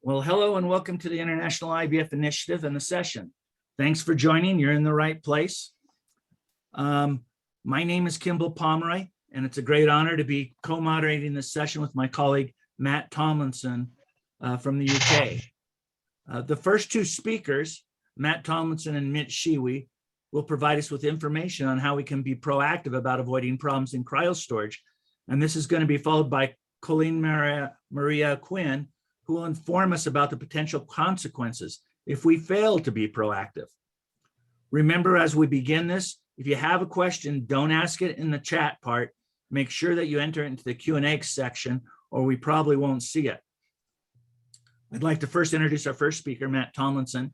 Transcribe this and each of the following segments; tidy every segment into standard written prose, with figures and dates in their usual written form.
Well, hello and welcome to the International IVF Initiative and the session. Thanks for joining. You're in the right place. My name is Kimball Pomeroy, and it's a great honor to be co-moderating this session with my colleague, Matt Tomlinson from the UK. The first two speakers, Matt Tomlinson and Mitch Shiwi, will provide us with information on how we can be proactive about avoiding problems in cryostorage. And this is going to be followed by Colleen, Marea, Quinn, who will inform us about the potential consequences if we fail to be proactive. Remember, as we begin this, if you have a question, don't ask it in the chat part. Make sure that you enter it into the Q&A section, or we probably won't see it. I'd like to first introduce our first speaker, Matt Tomlinson.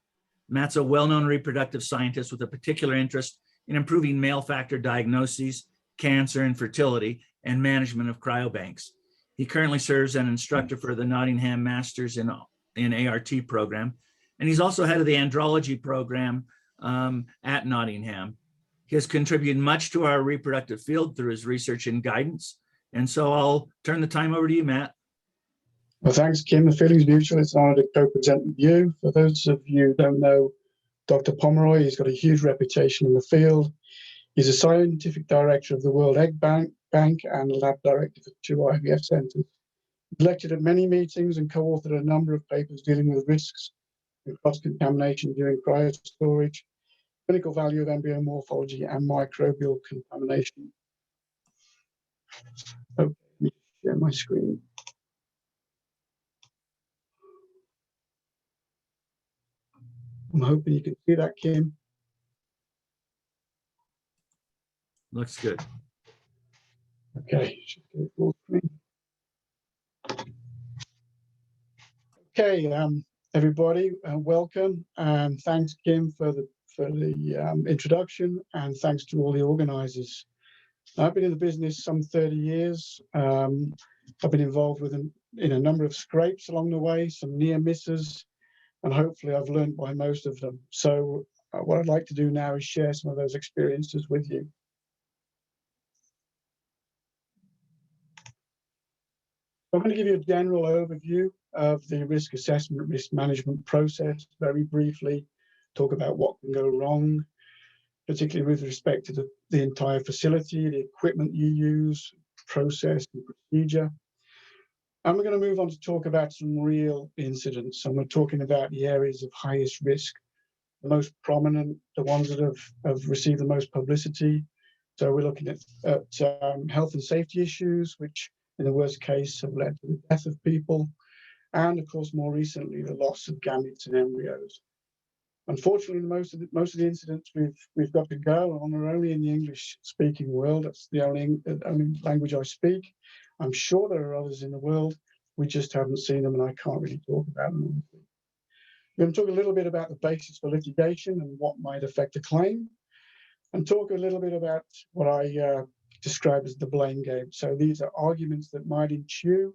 Matt's a well-known reproductive scientist with a particular interest in improving male factor diagnoses, cancer, infertility, and management of cryobanks. He currently serves as an instructor for the Nottingham Masters in ART program, and he's also head of the andrology program at Nottingham. He has contributed much to our reproductive field through his research and guidance. And so I'll turn the time over to you, Matt. Well, thanks, Kim. The feeling's mutual. It's an honor to co-present with you. For those of you who don't know Dr. Pomeroy, he's got a huge reputation in the field. He's a scientific director of the World Egg Bank and lab director for 2 IVF centers. He's lectured at many meetings and co-authored a number of papers dealing with risks and cross-contamination during cryostorage, clinical value of embryo morphology, and microbial contamination. Okay, let me share my screen. I'm hoping you can see that, Kim. Looks good. Okay, should get it full screen. Okay, everybody, welcome. Thanks, Kim, for the introduction, and thanks to all the organizers. I've been in the business some 30 years. I've been involved in a number of scrapes along the way, some near misses, and hopefully I've learned by most of them. So what I'd like to do now is share some of those experiences with you. I'm going to give you a general overview of the risk assessment, risk management process, very briefly, talk about what can go wrong, particularly with respect to the entire facility, the equipment you use, process and procedure. And we're going to move on to talk about some real incidents. And we're talking about the areas of highest risk, the most prominent, the ones that have received the most publicity. So we're looking at health and safety issues, which in the worst case have led to the death of people. And of course, more recently, the loss of gametes and embryos. Unfortunately, most of the incidents we've got to go on are only in the English-speaking world. That's the only language I speak. I'm sure there are others in the world. We just haven't seen them, and I can't really talk about them. We're going to talk a little bit about the basis for litigation and what might affect a claim, and talk a little bit about what I describe as the blame game. So these are arguments that might ensue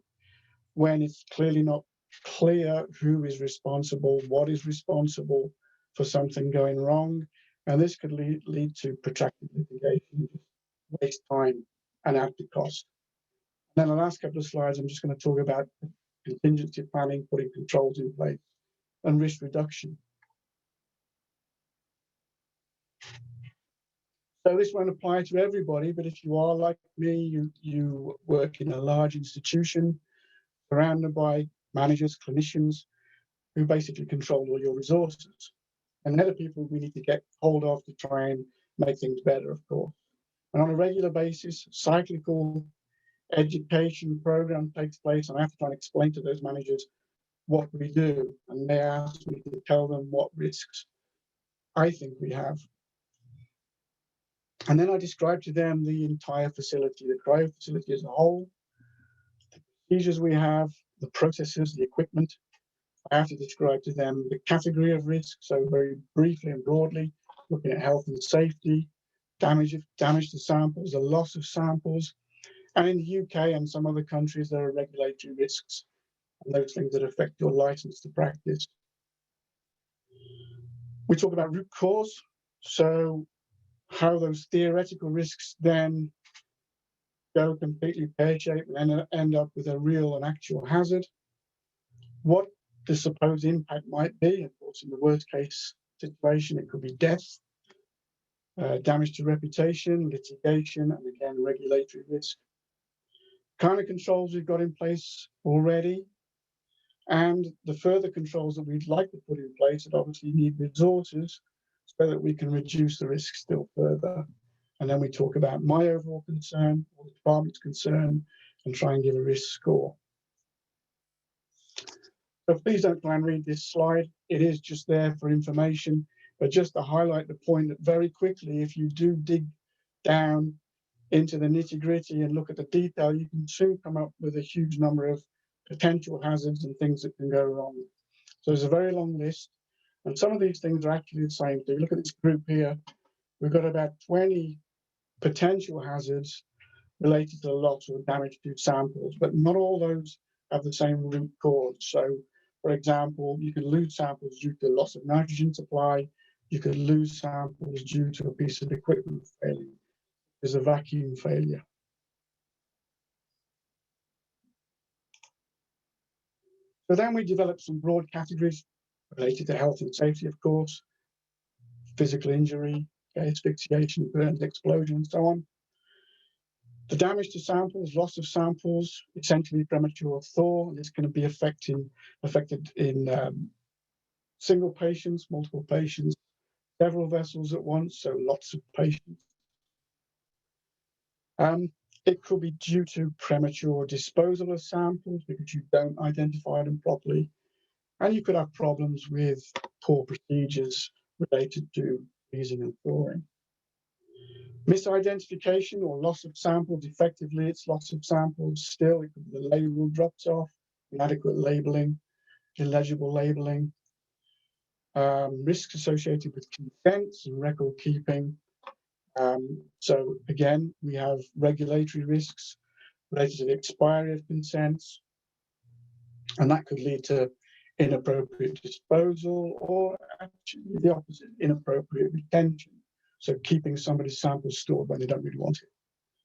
when it's clearly not clear who is responsible, what is responsible for something going wrong, and this could lead to protracted litigation, waste time and add to cost. And then the last couple of slides, I'm just going to talk about contingency planning, putting controls in place, and risk reduction. So this won't apply to everybody, but if you are like me, you work in a large institution surrounded by managers, clinicians, who basically control all your resources. And they're the people we need to get hold of to try and make things better, of course. And on a regular basis, cyclical education program takes place, and I have to try and explain to those managers what we do. And they ask me to tell them what risks I think we have. And then I describe to them the entire facility, the cryo facility as a whole, the procedures we have, the processes, the equipment. I have to describe to them the category of risk, so very briefly and broadly, looking at health and safety, damage to samples, the loss of samples. And in the UK and some other countries, there are regulatory risks and those things that affect your license to practice. We talk about root cause, so how those theoretical risks then go completely pear-shaped and end up with a real and actual hazard. What the supposed impact might be. Of course, in the worst case situation, it could be death, damage to reputation, litigation, and again, regulatory risk. Kind of controls we've got in place already, and the further controls that we'd like to put in place that obviously need resources so that we can reduce the risk still further. And then we talk about my overall concern, or the department's concern, and try and give a risk score. So please don't try and read this slide. It is just there for information, but just to highlight the point that very quickly, if you do dig down into the nitty-gritty and look at the detail, you can soon come up with a huge number of potential hazards and things that can go wrong. So there's a very long list, and some of these things are actually the same. So you look at this group here, we've got about 20 potential hazards related to the loss or damage to samples, but not all those have the same root cause. So, for example, you can lose samples due to loss of nitrogen supply. You could lose samples due to a piece of equipment failing. There's a vacuum failure. So then we developed some broad categories related to health and safety, of course, physical injury, asphyxiation, burns, explosion, and so on. The damage to samples, loss of samples, essentially premature thaw. This can be affected in single patients, multiple patients, several vessels at once, so lots of patients. It could be due to premature disposal of samples because you don't identify them properly. And you could have problems with poor procedures related to freezing and thawing. Misidentification or loss of samples, effectively it's loss of samples still. It could be the label drops off, inadequate labeling, illegible labeling, risks associated with consents and record keeping. So again, we have regulatory risks related to the expiry of consents, and that could lead to inappropriate disposal or actually the opposite, inappropriate retention. So keeping somebody's samples stored when they don't really want it.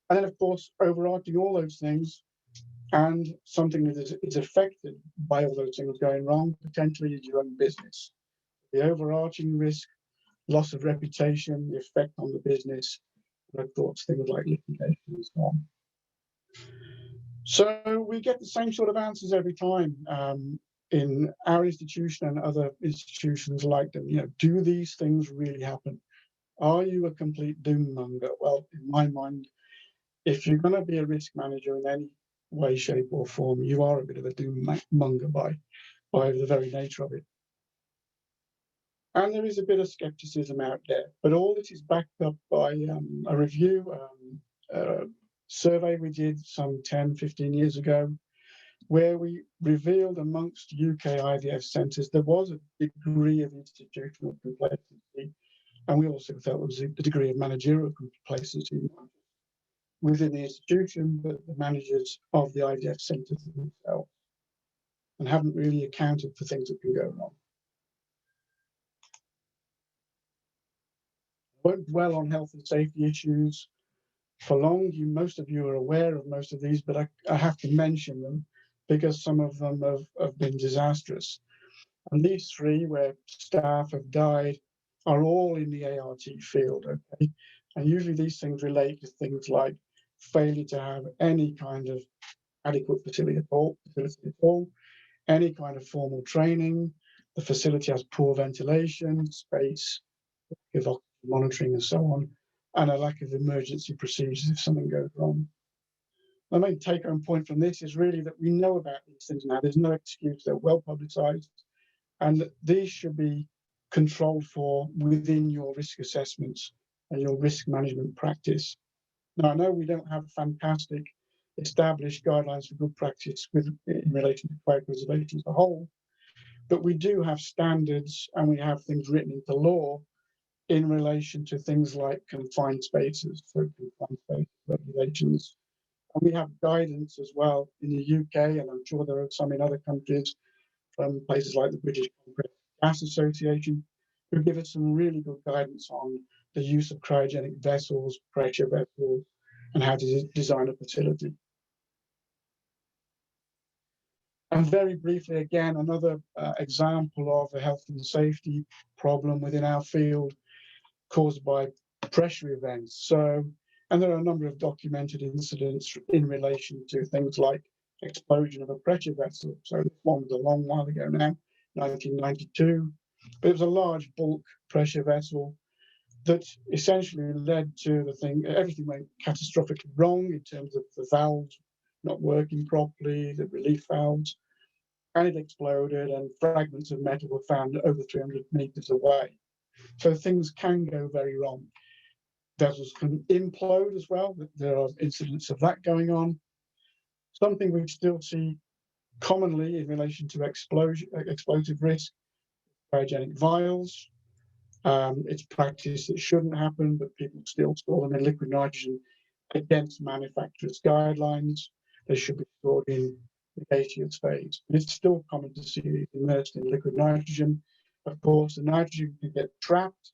And then, of course, overarching all those things, and something that is affected by all those things going wrong, potentially is your own business. The overarching risk, loss of reputation, the effect on the business, and of course, things like litigation and so on. So we get the same sort of answers every time in our institution and other institutions like them. Do these things really happen? Are you a complete doom monger? Well, in my mind, if you're going to be a risk manager in any way, shape, or form, you are a bit of a doom monger by the very nature of it. And there is a bit of skepticism out there, but all this is backed up by a review, a survey we did some 10, 15 years ago, where we revealed amongst UK IVF centres there was a degree of institutional complacency, and we also felt there was a degree of managerial complacency within the institution, but the managers of the IVF centres themselves, and haven't really accounted for things that can go wrong. I won't dwell on health and safety issues for long. Most of you are aware of most of these, but I have to mention them because some of them have been disastrous. And these three, where staff have died, are all in the ART field, okay? And usually these things relate to things like failure to have any kind of adequate facility at all, any kind of formal training. The facility has poor ventilation, space, oxygen monitoring, and so on, and a lack of emergency procedures if something goes wrong. The main take-home point from this is really that we know about these things now. There's no excuse. They're well publicized, and these should be controlled for within your risk assessments and your risk management practice. Now, I know we don't have fantastic established guidelines for good practice in relation to cryopreservation as a whole, but we do have standards and we have things written into law in relation to things like confined spaces, so confined space regulations. And we have guidance as well in the UK, and I'm sure there are some in other countries from places like the British Gas Association, who give us some really good guidance on the use of cryogenic vessels, pressure vessels, and how to design a facility. And very briefly, again, another example of a health and safety problem within our field caused by pressure events. So, and there are a number of documented incidents in relation to things like explosion of a pressure vessel. So this one was a long while ago now, 1992, but it was a large bulk pressure vessel that essentially led to the thing, everything went catastrophically wrong in terms of the valves not working properly, the relief valves, and it exploded and fragments of metal were found over 300 meters away. So things can go very wrong. Vessels can implode as well. There are incidents of that going on. Something we still see commonly in relation to explosive risk, cryogenic vials. It's practice that shouldn't happen, but people still store them in liquid nitrogen against manufacturers' guidelines. They should be stored in the gaseous phase. It's still common to see these immersed in liquid nitrogen. Of course, the nitrogen can get trapped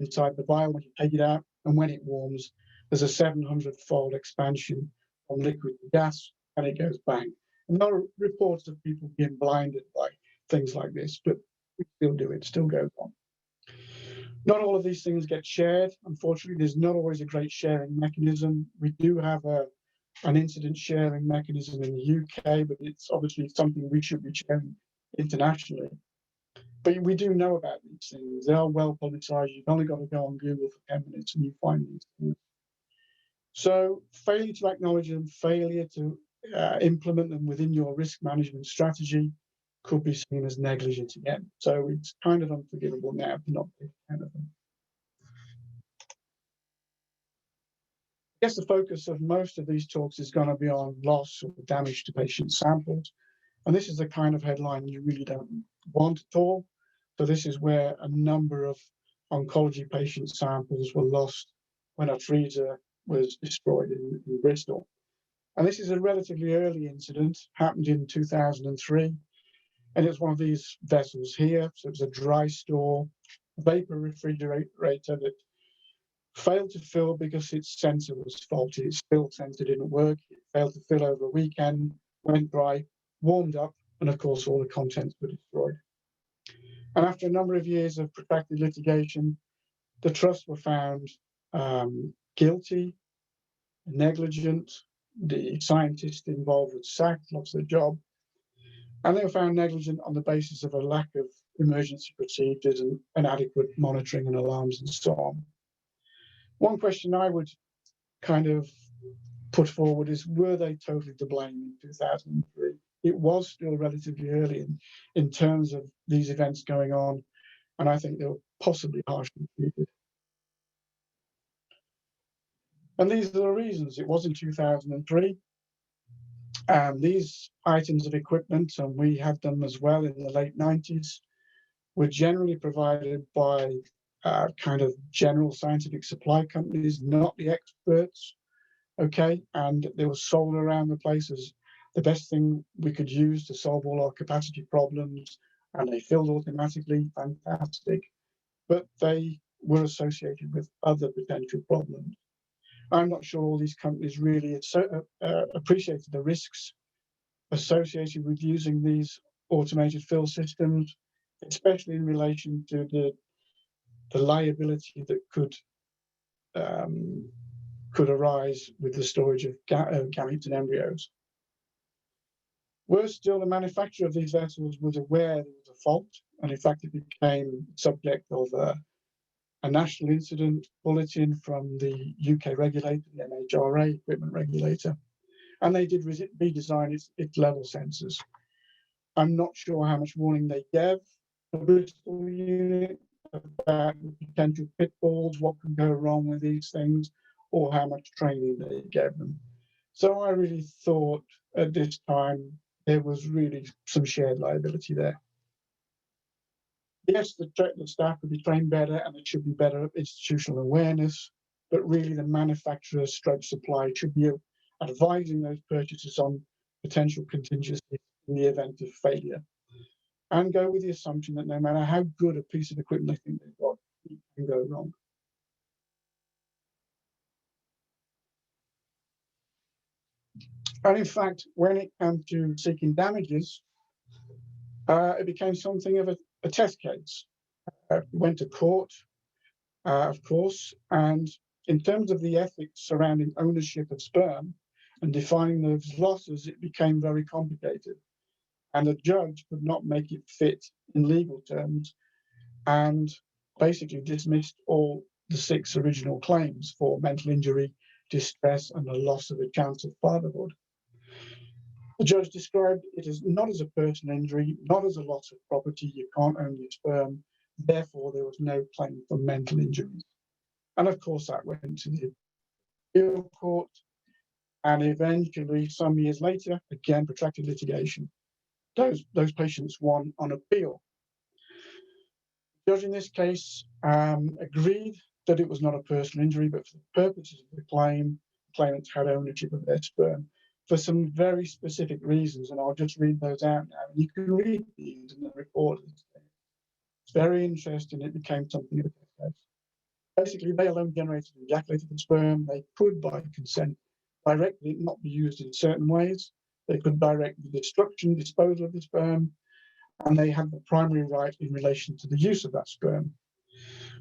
inside the vial when you take it out, and when it warms, there's a 700-fold expansion from liquid to gas, and it goes bang. And there are reports of people being blinded by things like this, but we still do it, still goes on. Not all of these things get shared. Unfortunately, there's not always a great sharing mechanism. We do have an incident sharing mechanism in the UK, but it's obviously something we should be sharing internationally. But we do know about these things. They are well publicized. You've only got to go on Google for 10 minutes and you find these things. So failure to acknowledge them, failure to implement them within your risk management strategy could be seen as negligence again. So it's kind of unforgivable now to not take account of them. I guess the focus of most of these talks is going to be on loss or damage to patient samples. And this is the kind of headline you really don't want at all. So this is where a number of oncology patient samples were lost when a freezer was destroyed in Bristol. And this is a relatively early incident, happened in 2003. And it's one of these vessels here. So it's a dry store vapor refrigerator that failed to fill because its sensor was faulty. Its fill sensor didn't work. It failed to fill over a weekend, went dry, warmed up, and of course all the contents were destroyed. And after a number of years of protracted litigation, the trust were found guilty, negligent. The scientists involved were sacked, lost their job, and they were found negligent on the basis of a lack of emergency procedures and inadequate monitoring and alarms and so on. One question I would kind of put forward is, were they totally to blame in 2003? It was still relatively early in terms of these events going on, and I think they were possibly harshly treated. And these are the reasons. It was in 2003. And these items of equipment, and we had them as well in the late 90s, were generally provided by kind of general scientific supply companies, not the experts, okay? And they were sold around the place as the best thing we could use to solve all our capacity problems, and they filled automatically, fantastic. But they were associated with other potential problems. I'm not sure all these companies really appreciated the risks associated with using these automated fill systems, especially in relation to the liability that could arise with the storage of gametes and embryos. Worse still, the manufacturer of these vessels was aware there was a fault, and in fact it became subject of a national incident bulletin from the UK regulator, the MHRA, equipment regulator, and they did redesign its level sensors. I'm not sure how much warning they gave the Bristol unit about the potential pitfalls, what can go wrong with these things, or how much training they gave them. So I really thought at this time there was really some shared liability there. Yes, the staff could be trained better and it should be better institutional awareness, but really the manufacturer stroke supply should be advising those purchasers on potential contingencies in the event of failure, and go with the assumption that no matter how good a piece of equipment they think they've got, it can go wrong. And in fact, when it comes to seeking damages, It became something of a test case. Went to court, of course, and in terms of the ethics surrounding ownership of sperm and defining those losses, it became very complicated. And the judge could not make it fit in legal terms and basically dismissed all the 6 original claims for mental injury, distress, and the loss of a chance of fatherhood. The judge described it as not as a personal injury, not as a loss of property. You can't own your sperm. Therefore, there was no claim for mental injuries. And of course, that went to the appeal court. And eventually, some years later, again, protracted litigation. Those patients won on appeal. The judge in this case agreed that it was not a personal injury, but for the purposes of the claim, claimants had ownership of their sperm for some very specific reasons. And I'll just read those out now. You can read these in the report. It's very interesting. It became something of a test case. Basically, they alone generated and ejaculated the sperm. They could, by consent, direct it not be used in certain ways. They could direct the destruction, disposal of the sperm, and they had the primary right in relation to the use of that sperm.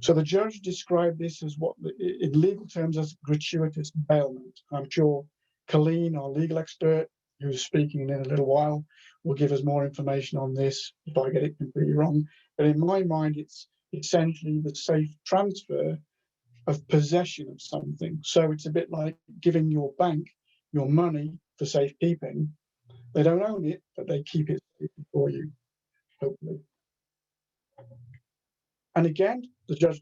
So the judge described this as what, in legal terms, as gratuitous bailment. I'm sure Colleen, our legal expert, who's speaking in a little while, will give us more information on this if I get it completely wrong. But in my mind, it's essentially the safe transfer of possession of something. So it's a bit like giving your bank your money for safekeeping. They don't own it, but they keep it safe for you, hopefully. And again, the judge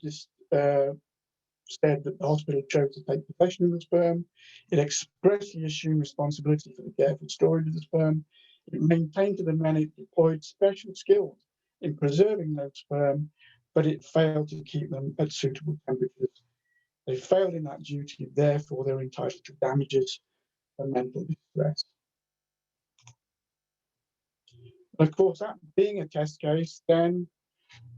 said that the hospital chose to take possession of the sperm. It expressly assumed responsibility for the careful storage of the sperm. It maintained to the men it deployed special skills in preserving those sperm, but it failed to keep them at suitable temperatures. They failed in that duty, therefore they're entitled to damages and mental distress. And of course, that being a test case, then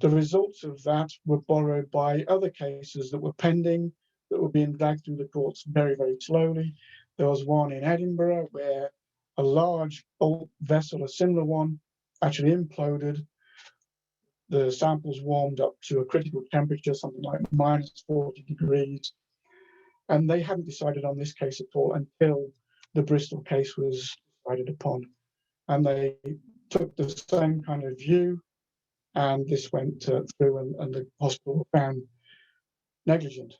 the results of that were borrowed by other cases that were pending, that were being dragged through the courts very, very slowly. There was one in Edinburgh where a large bulk vessel, a similar one, actually imploded. The samples warmed up to a critical temperature, something like minus 40 degrees. And they hadn't decided on this case at all until the Bristol case was decided upon. And they took the same kind of view, and this went through, and the hospital found negligent.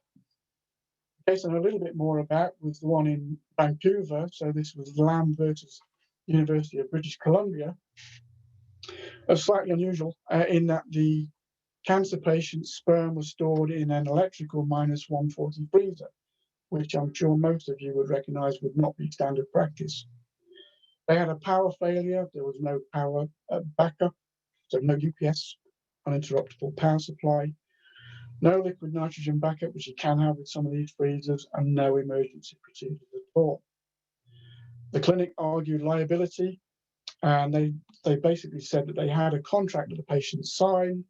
The case I know a little bit more about was the one in Vancouver. So this was Lamb versus University of British Columbia. It was slightly unusual in that the cancer patient's sperm was stored in an electrical minus 140 freezer, which I'm sure most of you would recognize would not be standard practice. They had a power failure. There was no power backup, so no UPS, uninterruptible power supply, no liquid nitrogen backup, which you can have with some of these freezers, and no emergency procedures at all. The clinic argued liability, and they basically said that they had a contract that the patient signed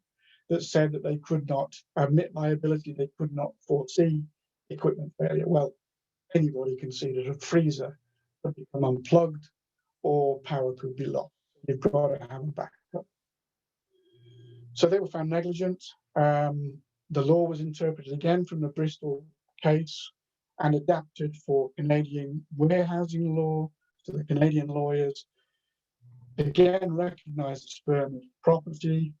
that said that they could not admit liability, they could not foresee equipment failure. Well, anybody can see that a freezer could become unplugged or power could be lost. You've got to have a backup. So they were found negligent. The law was interpreted again from the Bristol case and adapted for Canadian warehousing law, so the Canadian lawyers again recognized the sperm as property,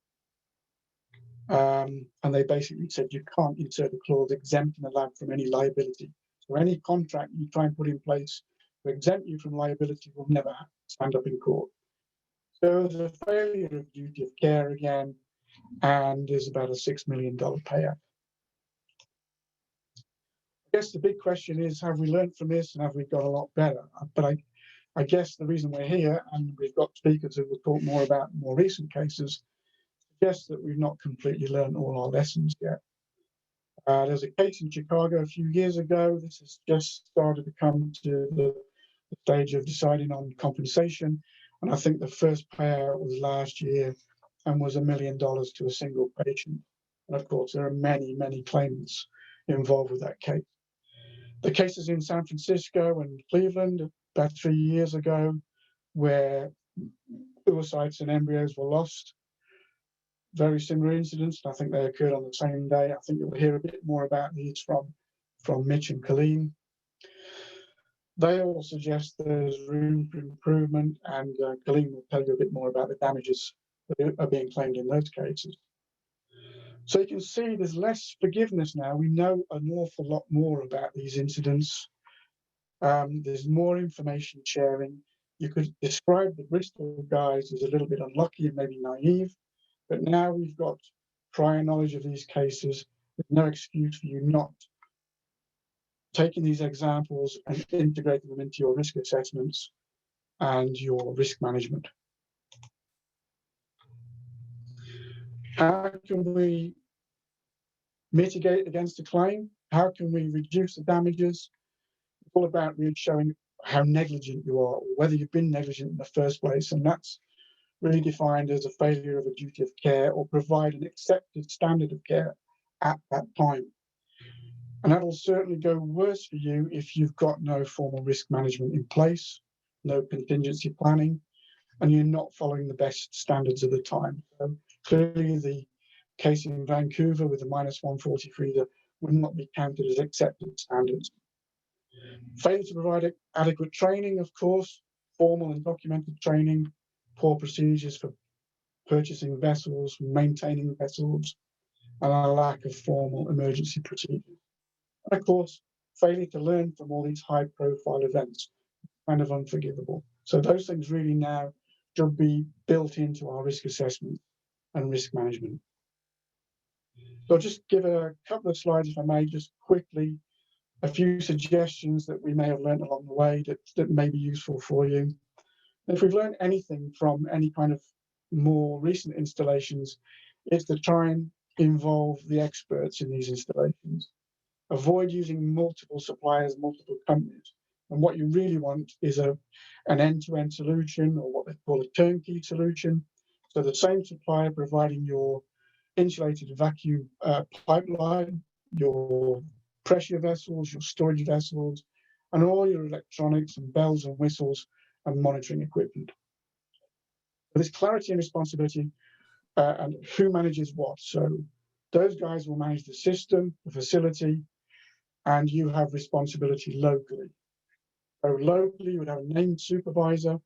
and they basically said you can't insert a clause exempting the lab from any liability. So any contract you try and put in place to exempt you from liability will never stand up in court. So there's a failure of duty of care again, and there's about a $6 million payout. I guess the big question is, have we learned from this and have we got a lot better? But I guess the reason we're here, and we've got speakers who will talk more about more recent cases, suggests that we've not completely learned all our lessons yet. There's a case in Chicago a few years ago. This has just started to come to the stage of deciding on compensation. And I think the first payout was last year and was $1 million to a single patient. And of course, there are many, many claimants involved with that case. The cases in San Francisco and Cleveland about 3 years ago, where oocytes and embryos were lost. Very similar incidents. I think they occurred on the same day. I think you'll hear a bit more about these from Mitch and Colleen. They all suggest there's room for improvement, and Colleen will tell you a bit more about the damages that are being claimed in those cases. So you can see there's less forgiveness now. We know an awful lot more about these incidents. There's more information sharing. You could describe the Bristol guys as a little bit unlucky and maybe naive, but now we've got prior knowledge of these cases. There's no excuse for you not taking these examples and integrating them into your risk assessments and your risk management. How can we mitigate against a claim? How can we reduce the damages? It's all about really showing how negligent you are, or whether you've been negligent in the first place, and that's really defined as a failure of a duty of care or provide an accepted standard of care at that time. And that'll certainly go worse for you if you've got no formal risk management in place, no contingency planning, and you're not following the best standards of the time. So clearly the case in Vancouver with the -140 freezer would not be counted as accepted standards. Failure to provide adequate training, of course, formal and documented training, poor procedures for purchasing vessels, maintaining vessels, and a lack of formal emergency procedures. And of course, failure to learn from all these high-profile events, kind of unforgivable. So those things really now should be built into our risk assessment and risk management. So I'll just give a couple of slides, if I may, just quickly, a few suggestions that we may have learned along the way that may be useful for you. And if we've learned anything from any kind of more recent installations, it's to try and involve the experts in these installations. Avoid using multiple suppliers, multiple companies. And what you really want is an end-to-end solution, or what they call a turnkey solution. So the same supplier providing your insulated vacuum pipeline, your pressure vessels, your storage vessels, and all your electronics and bells and whistles and monitoring equipment. There's clarity and responsibility and who manages what. So those guys will manage the system, the facility, and you have responsibility locally. So locally, you would have a named supervisor,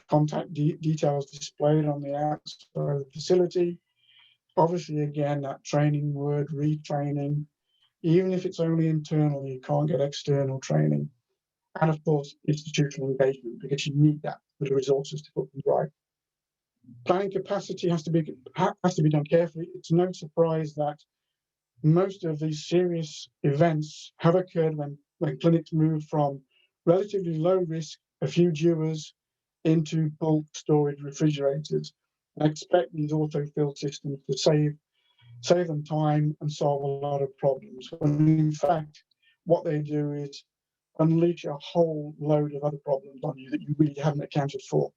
contact details displayed on the outside of the facility. Obviously, again, that training word, retraining, even if it's only internal, you can't get external training. And of course, institutional engagement, because you need that for the resources to put them right. Planning capacity has to be done carefully. It's no surprise that most of these serious events have occurred when clinics move from relatively low risk, a few dewars, into bulk storage refrigerators. I expect these autofill systems to save them time and solve a lot of problems. When in fact, what they do is unleash a whole load of other problems on you that you really haven't accounted for.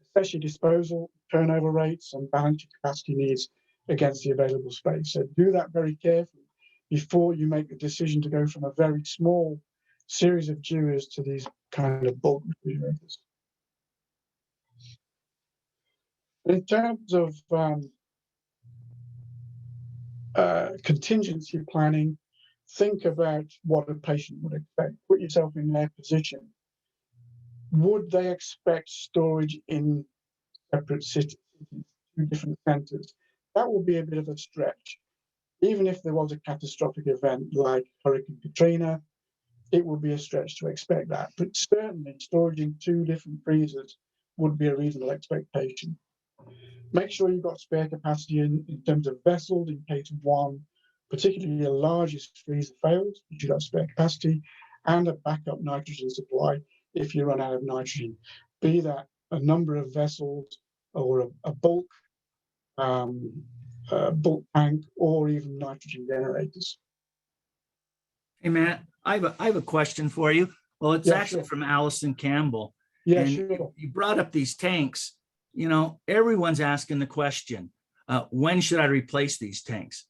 Especially disposal, turnover rates, and balancing capacity needs against the available space. So do that very carefully before you make the decision to go from a very small series of dewars to these kind of bulk refrigerators. In terms of contingency planning, think about what a patient would expect. Put yourself in their position. Would they expect storage in separate cities, two different centres? That would be a bit of a stretch. Even if there was a catastrophic event like Hurricane Katrina, it would be a stretch to expect that. But certainly storage in two different freezers would be a reasonable expectation. Make sure you've got spare capacity in terms of vessels in case one, particularly your largest freezer fails, you should have spare capacity, and a backup nitrogen supply if you run out of nitrogen. Be that a number of vessels or a bulk tank, or even nitrogen generators. Hey, Matt, I have a question for you. Well, it's actually from Allison Campbell. Yeah, and sure. You brought up these tanks. You know, everyone's asking the question, when should I replace these tanks?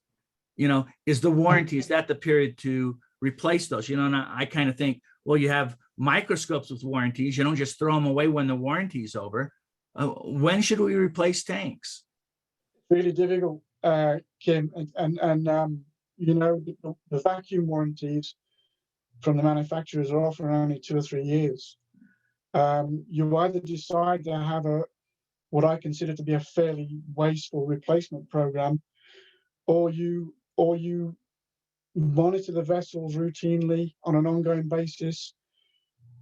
You know, is the warranty, is that the period to replace those? You know, and I kind of think, well, you have microscopes with warranties. You don't just throw them away when the warranty's over. When should we replace tanks? Really difficult, Kim, and you know, the vacuum warranties from the manufacturers are often only 2 or 3 years. You either decide to have what I consider to be a fairly wasteful replacement program, or you monitor the vessels routinely on an ongoing basis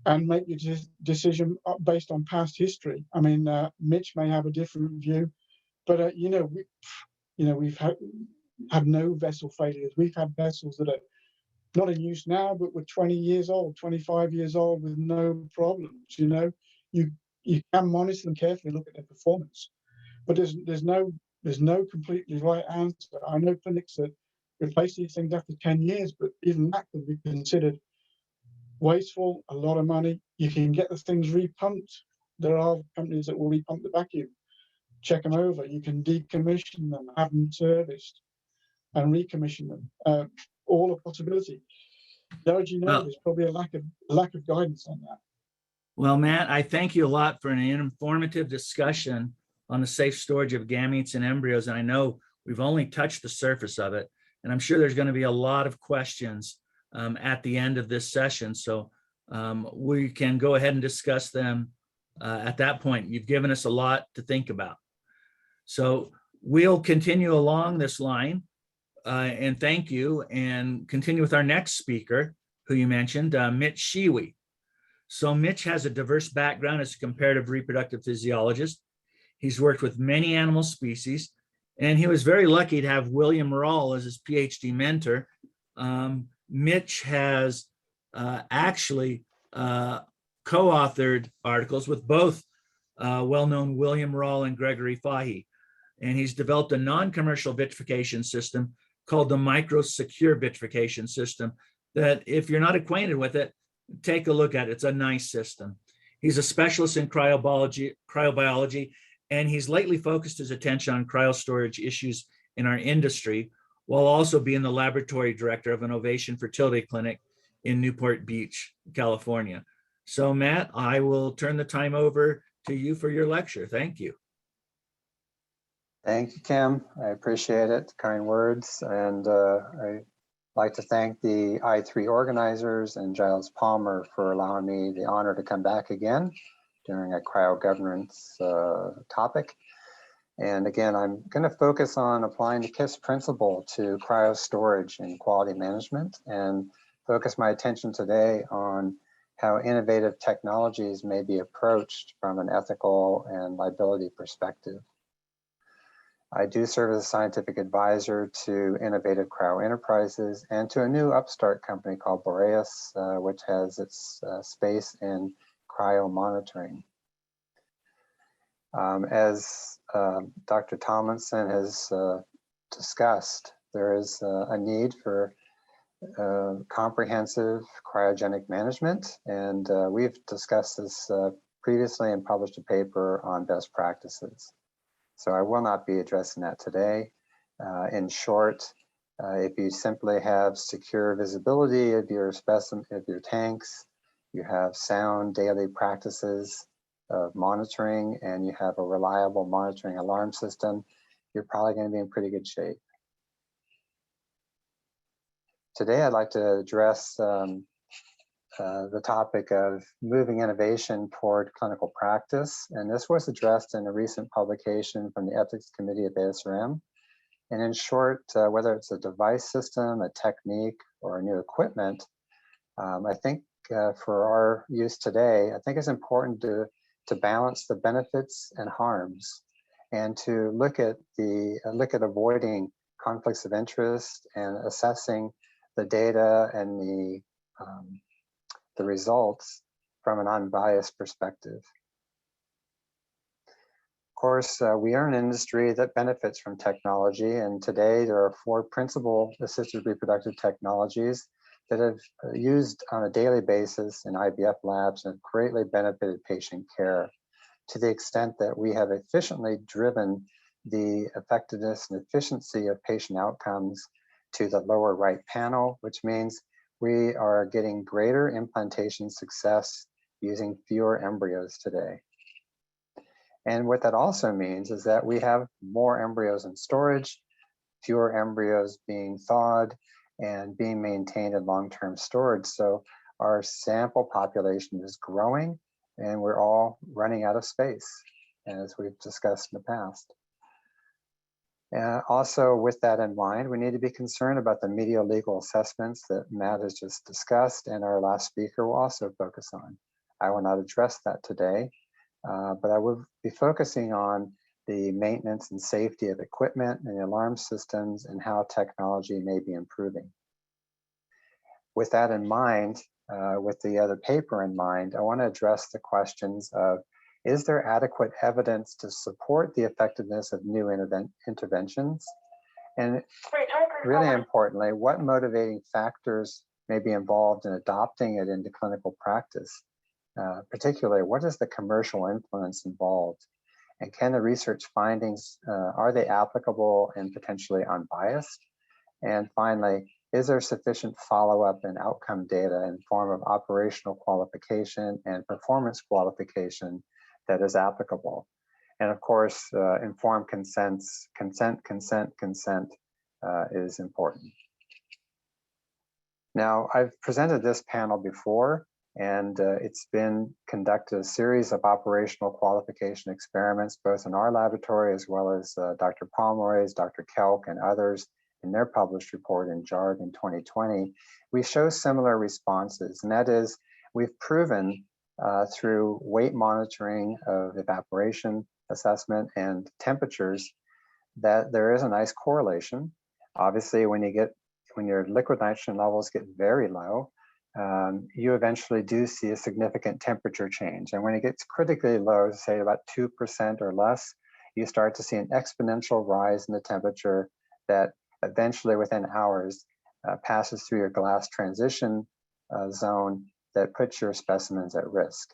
and make your decision based on past history. I mean, Mitch may have a different view, but we've had no vessel failures. We've had vessels that are not in use now, but were 20 years old, 25 years old with no problems. You know, you can monitor them carefully, look at their performance, but there's no completely right answer. I know clinics that replace these things after 10 years, but even that could be considered wasteful, a lot of money. You can get the things repumped. There are companies that will repump the vacuum, check them over. You can decommission them, have them serviced, and recommission them. All a possibility. As you know, there's probably a lack of guidance on that. Well, Matt, I thank you a lot for an informative discussion on the safe storage of gametes and embryos. And I know we've only touched the surface of it, and I'm sure there's going to be a lot of questions at the end of this session. So we can go ahead and discuss them at that point. You've given us a lot to think about. So we'll continue along this line and thank you, and continue with our next speaker, who you mentioned, Mitch Shiwi. So Mitch has a diverse background as a comparative reproductive physiologist. He's worked with many animal species, and he was very lucky to have William Rawle as his PhD mentor. Mitch has actually co-authored articles with both well-known William Rawle and Gregory Fahey, and he's developed a non-commercial vitrification system called the microsecure vitrification system that, if you're not acquainted with it, take a look at it. It's a nice system. He's a specialist in cryobiology, and he's lately focused his attention on cryostorage issues in our industry, while also being the laboratory director of an Ovation Fertility Clinic in Newport Beach, California. So Matt, I will turn the time over to you for your lecture. Thank you. Thank you, Kim. I appreciate it. Kind words. And I'd like to thank the I3 organizers and Giles Palmer for allowing me the honor to come back again during a cryogovernance topic. And again, I'm going to focus on applying the KISS principle to cryostorage and quality management, and focus my attention today on how innovative technologies may be approached from an ethical and liability perspective. I do serve as a scientific advisor to innovative cryo enterprises and to a new upstart company called Boreas, which has its space in cryo monitoring. As Dr. Tomlinson has discussed, there is a need for comprehensive cryogenic management, and we've discussed this previously and published a paper on best practices. So I will not be addressing that today. In short, if you simply have secure visibility of your specimen, of your tanks, you have sound daily practices of monitoring, and you have a reliable monitoring alarm system, you're probably going to be in pretty good shape. Today, I'd like to address the topic of moving innovation toward clinical practice. And this was addressed in a recent publication from the Ethics Committee of ASRM. And in short, whether it's a device system, a technique, or a new equipment, I think for our use today, I think it's important to balance the benefits and harms, and to look at avoiding conflicts of interest and assessing the data and the results from an unbiased perspective. Of course, we are an industry that benefits from technology, and today there are 4 principal assisted reproductive technologies that have used on a daily basis in IVF labs and have greatly benefited patient care, to the extent that we have efficiently driven the effectiveness and efficiency of patient outcomes to the lower right panel, which means we are getting greater implantation success using fewer embryos today. And what that also means is that we have more embryos in storage, fewer embryos being thawed and being maintained in long-term storage. So our sample population is growing and we're all running out of space, as we've discussed in the past. Also, with that in mind, we need to be concerned about the medial legal assessments that Matt has just discussed and our last speaker will also focus on. I will not address that today, but I will be focusing on the maintenance and safety of equipment and the alarm systems and how technology may be improving. With that in mind, with the other paper in mind, I want to address the questions of, is there adequate evidence to support the effectiveness of new interventions? And really importantly, what motivating factors may be involved in adopting it into clinical practice? Particularly, what is the commercial influence involved? And can the research findings, are they applicable and potentially unbiased? And finally, is there sufficient follow-up and outcome data in form of operational qualification and performance qualification that is applicable? And of course, informed consent is important. Now, I've presented this panel before, and it's been conducted a series of operational qualification experiments, both in our laboratory as well as Dr. Pomeroy's, Dr. Kelk, and others in their published report in JARG in 2020. We show similar responses, and that is, we've proven through weight monitoring of evaporation assessment and temperatures that there is a nice correlation. Obviously, when your liquid nitrogen levels get very low, you eventually do see a significant temperature change. And when it gets critically low, say about 2% or less, you start to see an exponential rise in the temperature that eventually within hours passes through your glass transition zone that puts your specimens at risk.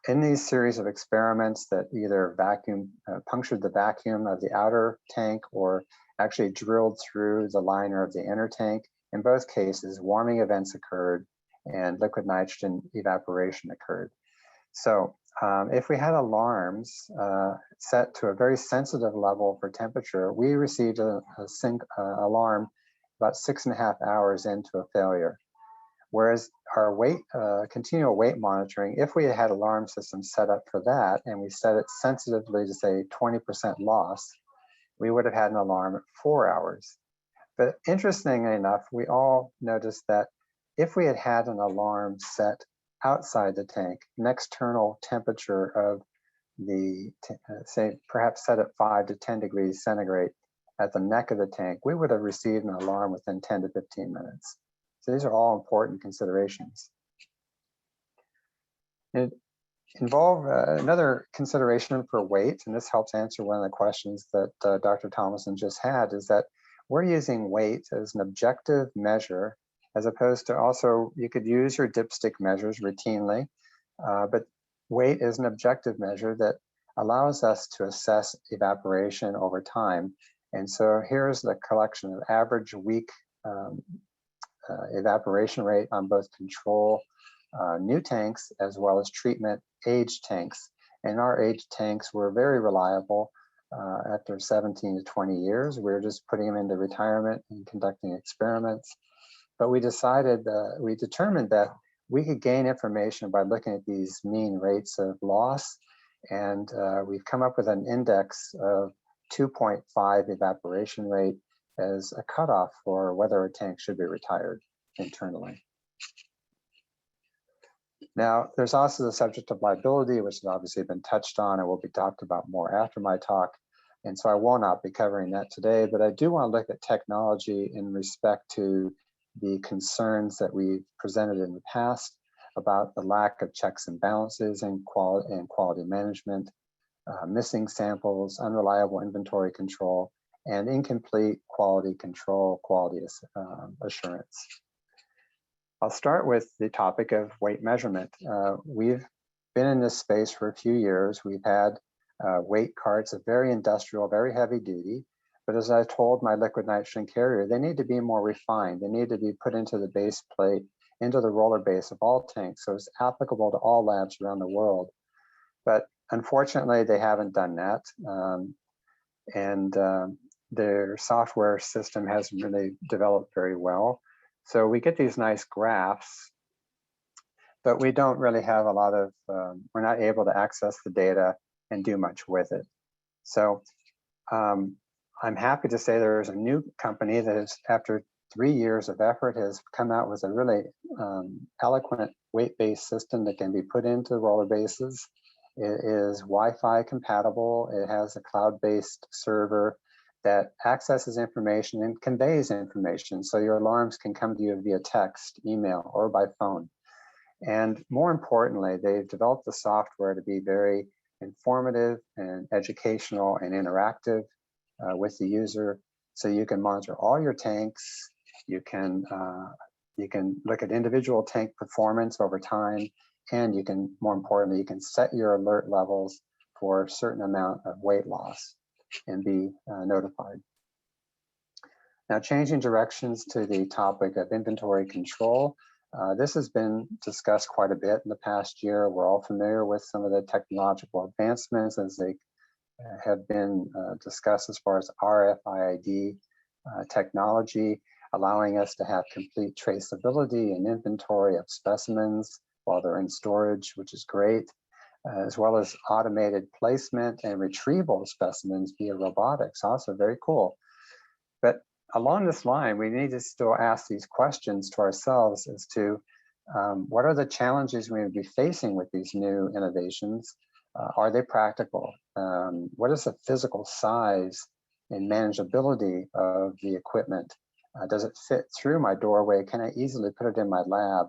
In these series of experiments that either punctured the vacuum of the outer tank or actually drilled through the liner of the inner tank, in both cases, warming events occurred and liquid nitrogen evaporation occurred. So if we had alarms set to a very sensitive level for temperature, we received a alarm about 6.5 hours into a failure. Whereas our continual weight monitoring, if we had alarm systems set up for that and we set it sensitively to say 20% loss, we would have had an alarm at 4 hours. But interestingly enough, we all noticed that if we had had an alarm set outside the tank, an external temperature of the, say, perhaps set at 5 to 10 degrees centigrade at the neck of the tank, we would have received an alarm within 10 to 15 minutes. So these are all important considerations. It involve another consideration for weight, and this helps answer one of the questions that Dr. Tomlinson just had, is that we're using weight as an objective measure, as opposed to also, you could use your dipstick measures routinely, but weight is an objective measure that allows us to assess evaporation over time. And so here's the collection of average week evaporation rate on both control new tanks as well as treatment aged tanks. And our aged tanks were very reliable. After 17 to 20 years, we were just putting them into retirement and conducting experiments. But we determined that we could gain information by looking at these mean rates of loss. And we've come up with an index of 2.5 evaporation rate as a cutoff for whether a tank should be retired internally. Now, there's also the subject of liability, which has obviously been touched on and will be talked about more after my talk. And so I will not be covering that today, but I do want to look at technology in respect to the concerns that we've presented in the past about the lack of checks and balances and quality management, missing samples, unreliable inventory control, and incomplete quality control, quality assurance. I'll start with the topic of weight measurement. We've been in this space for a few years. We've had weight carts, very industrial, very heavy duty, But as I told my liquid nitrogen carrier, they need to be more refined. They need to be put into the base plate, into the roller base of all tanks, so it's applicable to all labs around the world. But unfortunately, they haven't done that. Their software system hasn't really developed very well. So we get these nice graphs, but we don't really have a lot of, we're not able to access the data and do much with it. So I'm happy to say there is a new company that is, after 3 years of effort, has come out with a really eloquent weight-based system that can be put into roller bases. It is Wi-Fi compatible. It has a cloud-based server that accesses information and conveys information. So your alarms can come to you via text, email, or by phone. And more importantly, they've developed the software to be very informative and educational and interactive with the user. So you can monitor all your tanks. You can look at individual tank performance over time. And you can, more importantly, you can set your alert levels for a certain amount of weight loss and be notified. Now, changing directions to the topic of inventory control. This has been discussed quite a bit in the past year. We're all familiar with some of the technological advancements as they have been discussed as far as RFID technology, allowing us to have complete traceability and inventory of specimens while they're in storage, which is great, as well as automated placement and retrieval of specimens via robotics, also very cool. But along this line, we need to still ask these questions to ourselves as to what are the challenges we would be facing with these new innovations? Are they practical? What is the physical size and manageability of the equipment? Does it fit through my doorway? Can I easily put it in my lab?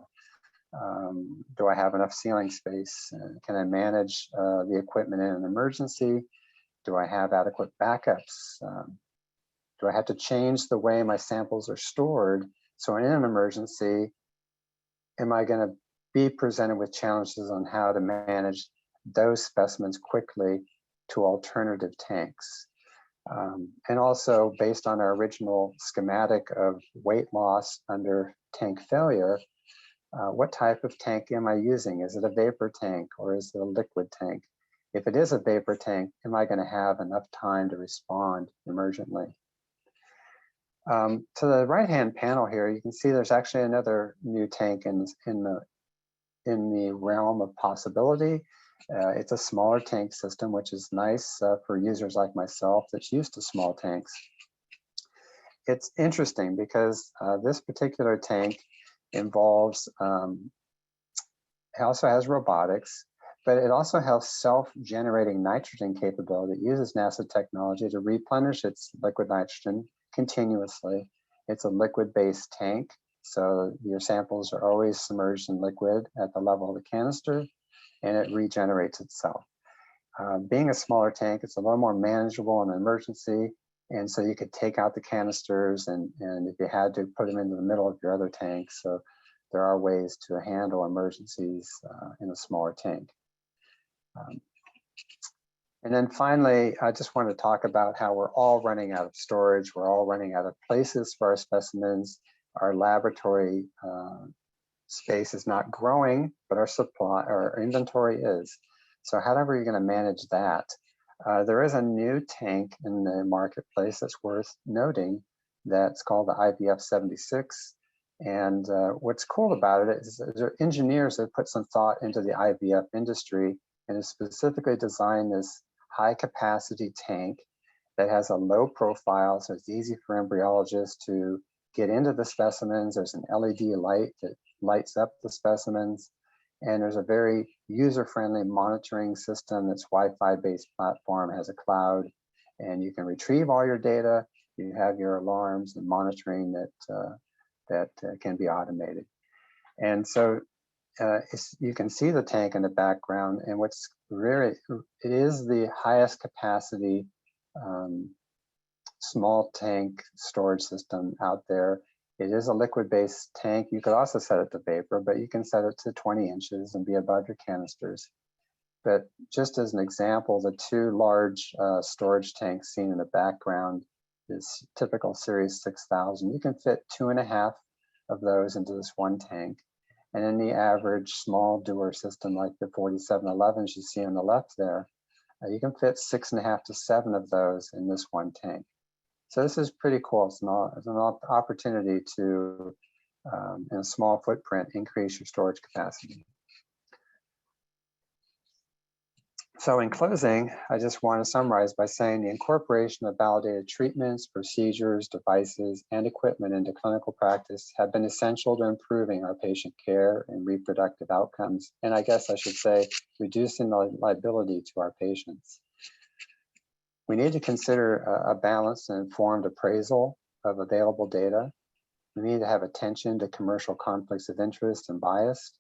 Do I have enough ceiling space? Can I manage the equipment in an emergency? Do I have adequate backups? Do I have to change the way my samples are stored? So in an emergency, am I going to be presented with challenges on how to manage those specimens quickly to alternative tanks? And also, based on our original schematic of weight loss under tank failure, what type of tank am I using? Is it a vapor tank or is it a liquid tank? If it is a vapor tank, am I going to have enough time to respond emergently? To the right-hand panel here, you can see there's actually another new tank in the realm of possibility. It's a smaller tank system, which is nice for users like myself that's used to small tanks. It's interesting because this particular tank involves, it also has robotics, but it also has self-generating nitrogen capability. It uses NASA technology to replenish its liquid nitrogen continuously. It's a liquid-based tank, so your samples are always submerged in liquid at the level of the canister, and it regenerates itself. Being a smaller tank, it's a little more manageable in an emergency, and so you could take out the canisters and if you had to, put them into the middle of your other tank. So there are ways to handle emergencies in a smaller tank. And then finally, I just want to talk about how we're all running out of storage. We're all running out of places for our specimens. Our laboratory space is not growing, but our inventory is. So however you're going to manage that. There is a new tank in the marketplace that's worth noting that's called the IVF 76. And what's cool about it is there are engineers that put some thought into the IVF industry and have specifically designed this high capacity tank that has a low profile, so it's easy for embryologists to get into the specimens. There's an LED light that lights up the specimens, and there's a very user-friendly monitoring system that's Wi-Fi based platform, has a cloud, and you can retrieve all your data. You have your alarms and monitoring that can be automated. And so you can see the tank in the background, and what's really, it is the highest capacity small tank storage system out there. It is a liquid-based tank. You could also set it to vapor, but you can set it to 20 inches and be above your canisters. But just as an example, the two large storage tanks seen in the background is typical series 6000. You can fit 2.5 of those into this one tank. And in the average small doer system like the 4711s you see on the left there, you can fit 6.5 to 7 of those in this one tank. So this is pretty cool. It's an opportunity to, in a small footprint, increase your storage capacity. So in closing, I just want to summarize by saying the incorporation of validated treatments, procedures, devices, and equipment into clinical practice have been essential to improving our patient care and reproductive outcomes. And I guess I should say, reducing the liability to our patients. We need to consider a balanced and informed appraisal of available data. We need to have attention to commercial conflicts of interest and bias.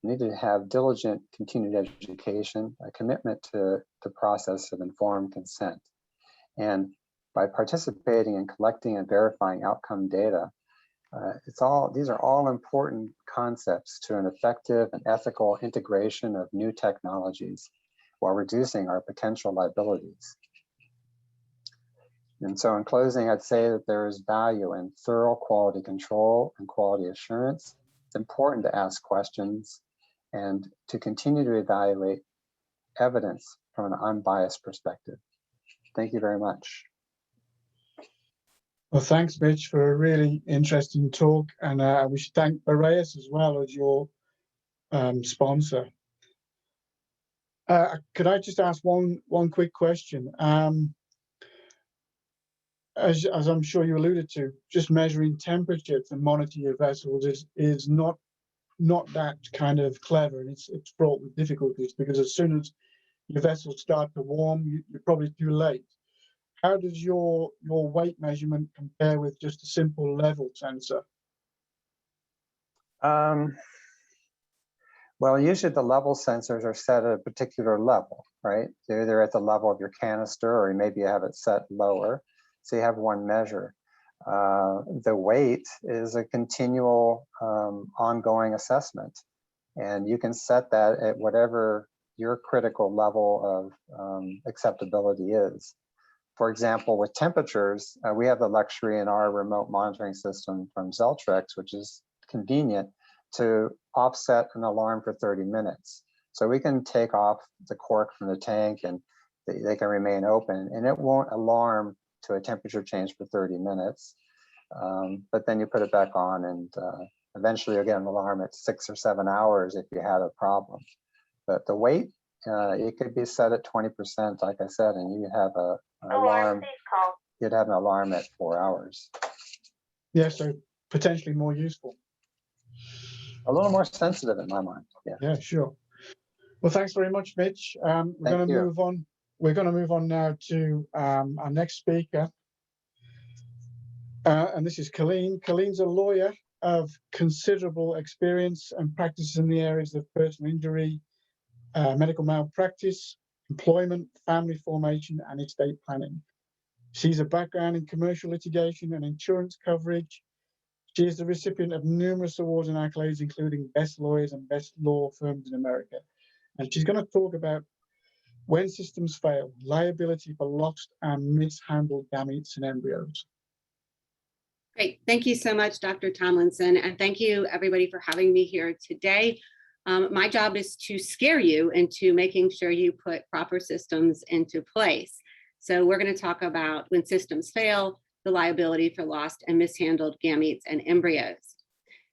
We need to have diligent continued education, a commitment to the process of informed consent. And by participating in collecting and verifying outcome data, these are all important concepts to an effective and ethical integration of new technologies while reducing our potential liabilities. And so in closing, I'd say that there is value in thorough quality control and quality assurance. It's important to ask questions and to continue to evaluate evidence from an unbiased perspective. Thank you very much. Well, thanks, Mitch, for a really interesting talk. And we should thank Marea as well as your sponsor. Could I just ask one quick question? As I'm sure you alluded to, just measuring temperature to monitor your vessels is not that kind of clever, and it's fraught with difficulties, because as soon as your vessels start to warm, you're probably too late. How does your weight measurement compare with just a simple level sensor? Well, usually the level sensors are set at a particular level, right? They're either at the level of your canister, or maybe you have it set lower. So you have one measure. The weight is a continual ongoing assessment, and you can set that at whatever your critical level of acceptability is. For example, with temperatures, we have the luxury in our remote monitoring system from Zeltrex, which is convenient to offset an alarm for 30 minutes. So we can take off the cork from the tank and they can remain open, and it won't alarm to a temperature change for 30 minutes. But then you put it back on, and eventually you'll get an alarm at 6 or 7 hours if you had a problem. But the weight, it could be set at 20%, like I said, and you have an alarm. You'd have an alarm at 4 hours. Yeah, so potentially more useful. A little more sensitive in my mind. Yeah. Yeah, sure. Well, thanks very much, Mitch. We're going to move on. We're going to move on now to our next speaker. And this is Colleen. Colleen's a lawyer of considerable experience and practice in the areas of personal injury, medical malpractice, employment, family formation, and estate planning. She's a background in commercial litigation and insurance coverage. She is the recipient of numerous awards and accolades, including Best Lawyers and Best Law Firms in America. And she's going to talk about when systems fail, liability for lost and mishandled gametes and embryos. Great. Thank you so much, Dr. Tomlinson. And thank you, everybody, for having me here today. My job is to scare you into making sure you put proper systems into place. So we're going to talk about when systems fail, the liability for lost and mishandled gametes and embryos.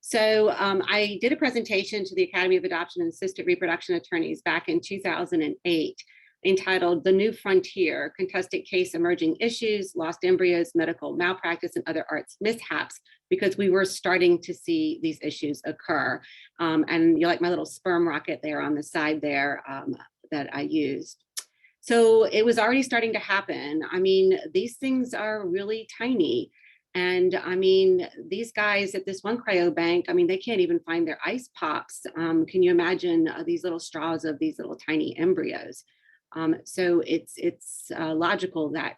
So I did a presentation to the Academy of Adoption and Assisted Reproduction Attorneys back in 2008, entitled The New Frontier, Contested Case Emerging Issues, Lost Embryos, Medical Malpractice, and Other Arts Mishaps, because we were starting to see these issues occur. And you like my little sperm rocket there on the side there that I used. So it was already starting to happen. I mean, these things are really tiny. And I mean, these guys at this one cryobank, I mean, they can't even find their ice pops. Can you imagine these little straws of these little tiny embryos? So it's logical that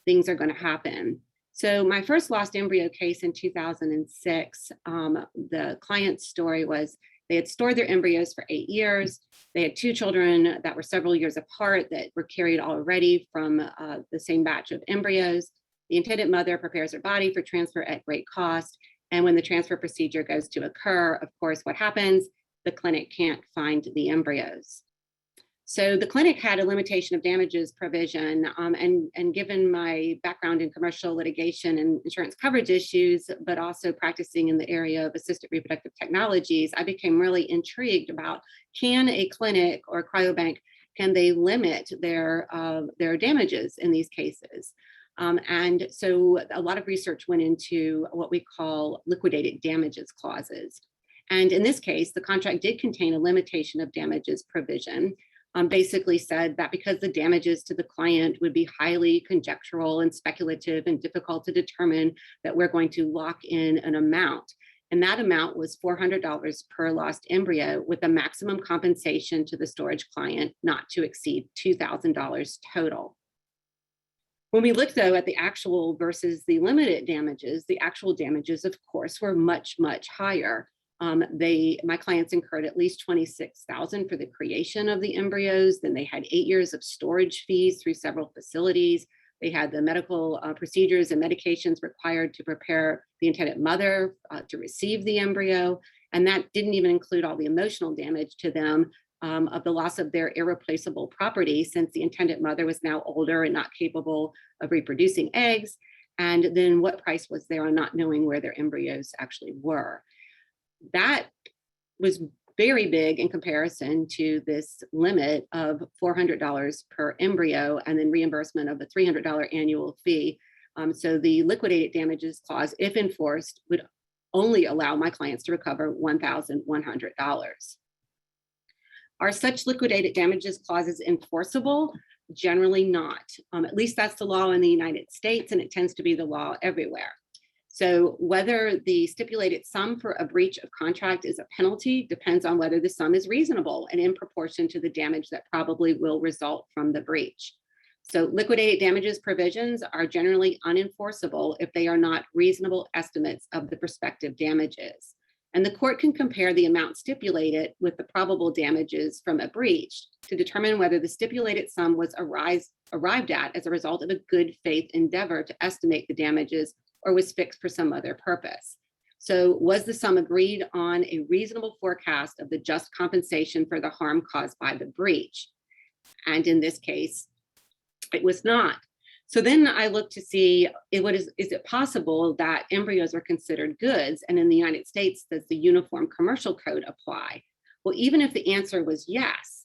things are going to happen. So my first lost embryo case in 2006, the client's story was they had stored their embryos for 8 years. They had 2 children that were several years apart that were carried already from the same batch of embryos. The intended mother prepares her body for transfer at great cost. And when the transfer procedure goes to occur, of course, what happens? The clinic can't find the embryos. So the clinic had a limitation of damages provision, and given my background in commercial litigation and insurance coverage issues, but also practicing in the area of assisted reproductive technologies, I became really intrigued about, can a clinic or cryobank, can they limit their damages in these cases? And so a lot of research went into what we call liquidated damages clauses. And in this case, the contract did contain a limitation of damages provision. Basically said that because the damages to the client would be highly conjectural and speculative and difficult to determine, that we're going to lock in an amount. And that amount was $400 per lost embryo, with a maximum compensation to the storage client not to exceed $2,000 total. When we look, though, at the actual versus the limited damages, the actual damages, of course, were much, much higher. My clients incurred at least $26,000 for the creation of the embryos. Then they had 8 years of storage fees through several facilities. They had the medical procedures and medications required to prepare the intended mother to receive the embryo. And that didn't even include all the emotional damage to them of the loss of their irreplaceable property, since the intended mother was now older and not capable of reproducing eggs. And then what price was there on not knowing where their embryos actually were? That was very big in comparison to this limit of $400 per embryo, and then reimbursement of a $300 annual fee. So the liquidated damages clause, if enforced, would only allow my clients to recover $1,100. Are such liquidated damages clauses enforceable? Generally not. At least that's the law in the United States, and it tends to be the law everywhere. So whether the stipulated sum for a breach of contract is a penalty depends on whether the sum is reasonable and in proportion to the damage that probably will result from the breach. So liquidated damages provisions are generally unenforceable if they are not reasonable estimates of the prospective damages. And the court can compare the amount stipulated with the probable damages from a breach to determine whether the stipulated sum was arrived at as a result of a good faith endeavor to estimate the damages, or was fixed for some other purpose. So was the sum agreed on a reasonable forecast of the just compensation for the harm caused by the breach? And in this case, it was not. So then I looked to see, is it possible that embryos are considered goods? And in the United States, does the Uniform Commercial Code apply? Well, even if the answer was yes,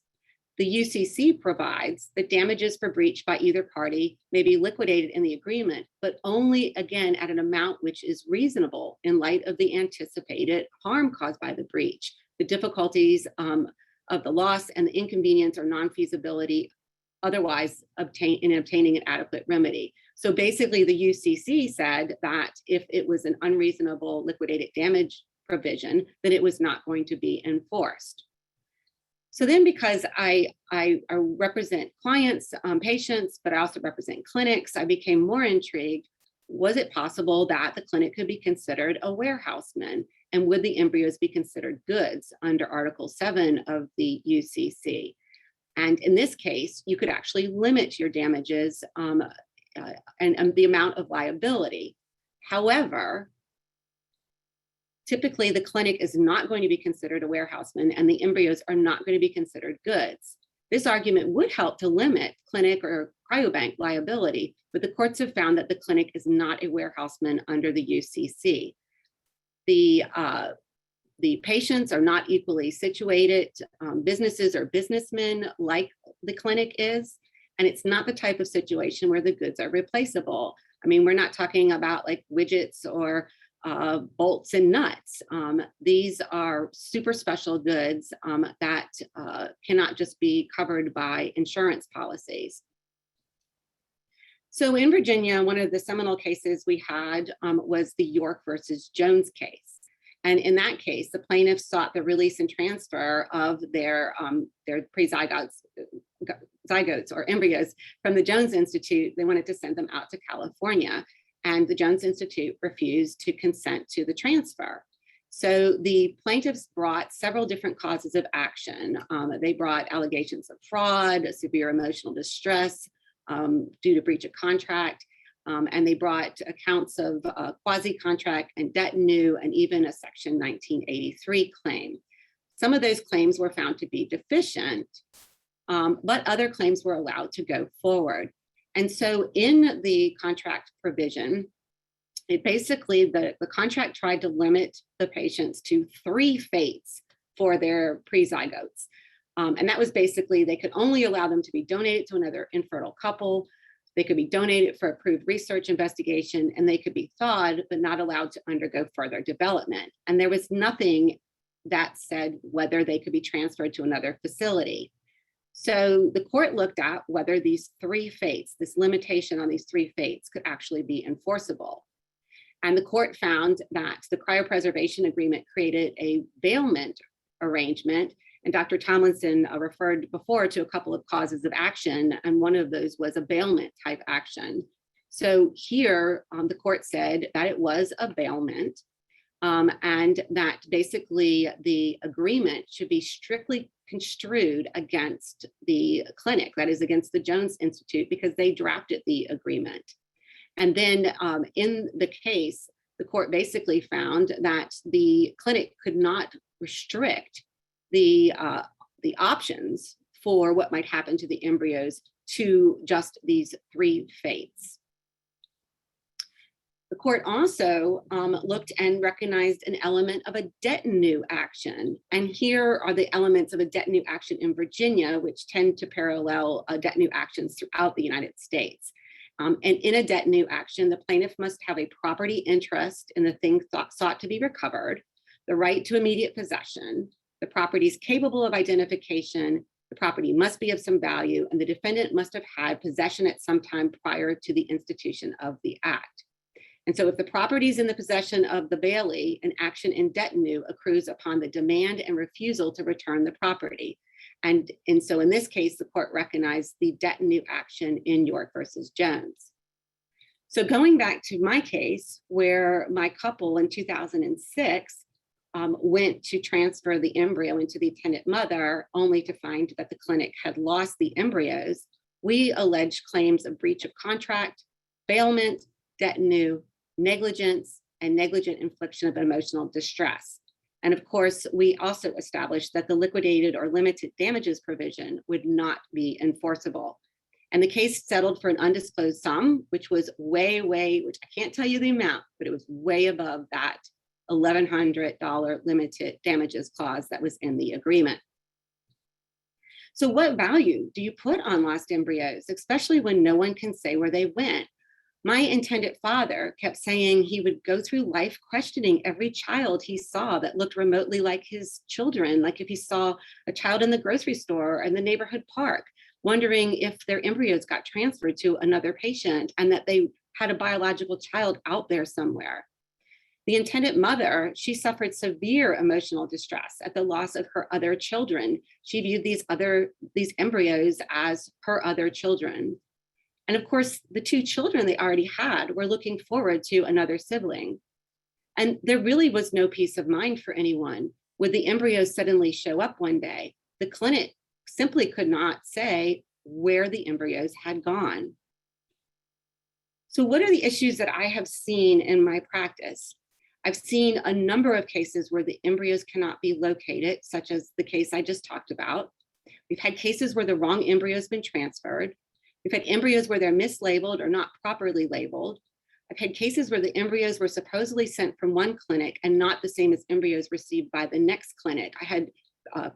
the UCC provides that damages for breach by either party may be liquidated in the agreement, but only, again, at an amount which is reasonable in light of the anticipated harm caused by the breach, the difficulties of the loss, and the inconvenience or non-feasibility otherwise obtaining an adequate remedy. So basically, the UCC said that if it was an unreasonable liquidated damage provision, then it was not going to be enforced. So then, because I represent clients, patients, but I also represent clinics, I became more intrigued. Was it possible that the clinic could be considered a warehouseman? And would the embryos be considered goods under Article 7 of the UCC? And in this case, you could actually limit your damages and the amount of liability. However, typically, the clinic is not going to be considered a warehouseman, and the embryos are not going to be considered goods. This argument would help to limit clinic or cryobank liability, but the courts have found that the clinic is not a warehouseman under the UCC. The patients are not equally situated. Businesses are businessmen like the clinic is, and it's not the type of situation where the goods are replaceable. I mean, we're not talking about like widgets or bolts and nuts. These are super special goods that cannot just be covered by insurance policies. So in Virginia, one of the seminal cases we had was the York versus Jones case. And in that case, the plaintiffs sought the release and transfer of their pre-zygotes or embryos from the Jones Institute. They wanted to send them out to California, and the Jones Institute refused to consent to the transfer. So the plaintiffs brought several different causes of action. They brought allegations of fraud, severe emotional distress due to breach of contract. And they brought accounts of quasi-contract and detinue and even a Section 1983 claim. Some of those claims were found to be deficient, but other claims were allowed to go forward. And so in the contract provision, it basically, the contract tried to limit the patients to 3 fates for their pre-zygotes. And that was basically, they could only allow them to be donated to another infertile couple. They could be donated for approved research investigation, and they could be thawed, but not allowed to undergo further development. And there was nothing that said whether they could be transferred to another facility. So the court looked at whether these 3 fates, this limitation on these 3 fates, could actually be enforceable. And the court found that the cryopreservation agreement created a bailment arrangement. And Dr. Tomlinson referred before to a couple of causes of action, and one of those was a bailment type action. So here, the court said that it was a bailment, and that basically the agreement should be strictly construed against the clinic, that is against the Jones Institute, because they drafted the agreement. And then in the case, the court basically found that the clinic could not restrict the options for what might happen to the embryos to just these 3 fates. The court also looked and recognized an element of a detinue action. And here are the elements of a detinue action in Virginia, which tend to parallel detinue actions throughout the United States. And in a detinue action, the plaintiff must have a property interest in the thing sought to be recovered, the right to immediate possession, the property is capable of identification, the property must be of some value, and the defendant must have had possession at some time prior to the institution of the act. And so if the property is in the possession of the bailee, an action in detinue accrues upon the demand and refusal to return the property. And so in this case, the court recognized the detinue action in York versus Jones. So going back to my case, where my couple in 2006 went to transfer the embryo into the intended mother, only to find that the clinic had lost the embryos, we alleged claims of breach of contract, bailment, detinue, negligence, and negligent infliction of emotional distress. And of course, we also established that the liquidated or limited damages provision would not be enforceable. And the case settled for an undisclosed sum, which was which I can't tell you the amount, but it was way above that $1,100 limited damages clause that was in the agreement. So what value do you put on lost embryos, especially when no one can say where they went? My intended father kept saying he would go through life questioning every child he saw that looked remotely like his children, like if he saw a child in the grocery store or in the neighborhood park, wondering if their embryos got transferred to another patient and that they had a biological child out there somewhere. The intended mother, she suffered severe emotional distress at the loss of her other children. She viewed these embryos as her other children. And of course, the 2 children they already had were looking forward to another sibling. And there really was no peace of mind for anyone. Would the embryos suddenly show up one day? The clinic simply could not say where the embryos had gone. So what are the issues that I have seen in my practice? I've seen a number of cases where the embryos cannot be located, such as the case I just talked about. We've had cases where the wrong embryo has been transferred. We've had embryos where they're mislabeled or not properly labeled. I've had cases where the embryos were supposedly sent from one clinic and not the same as embryos received by the next clinic. I had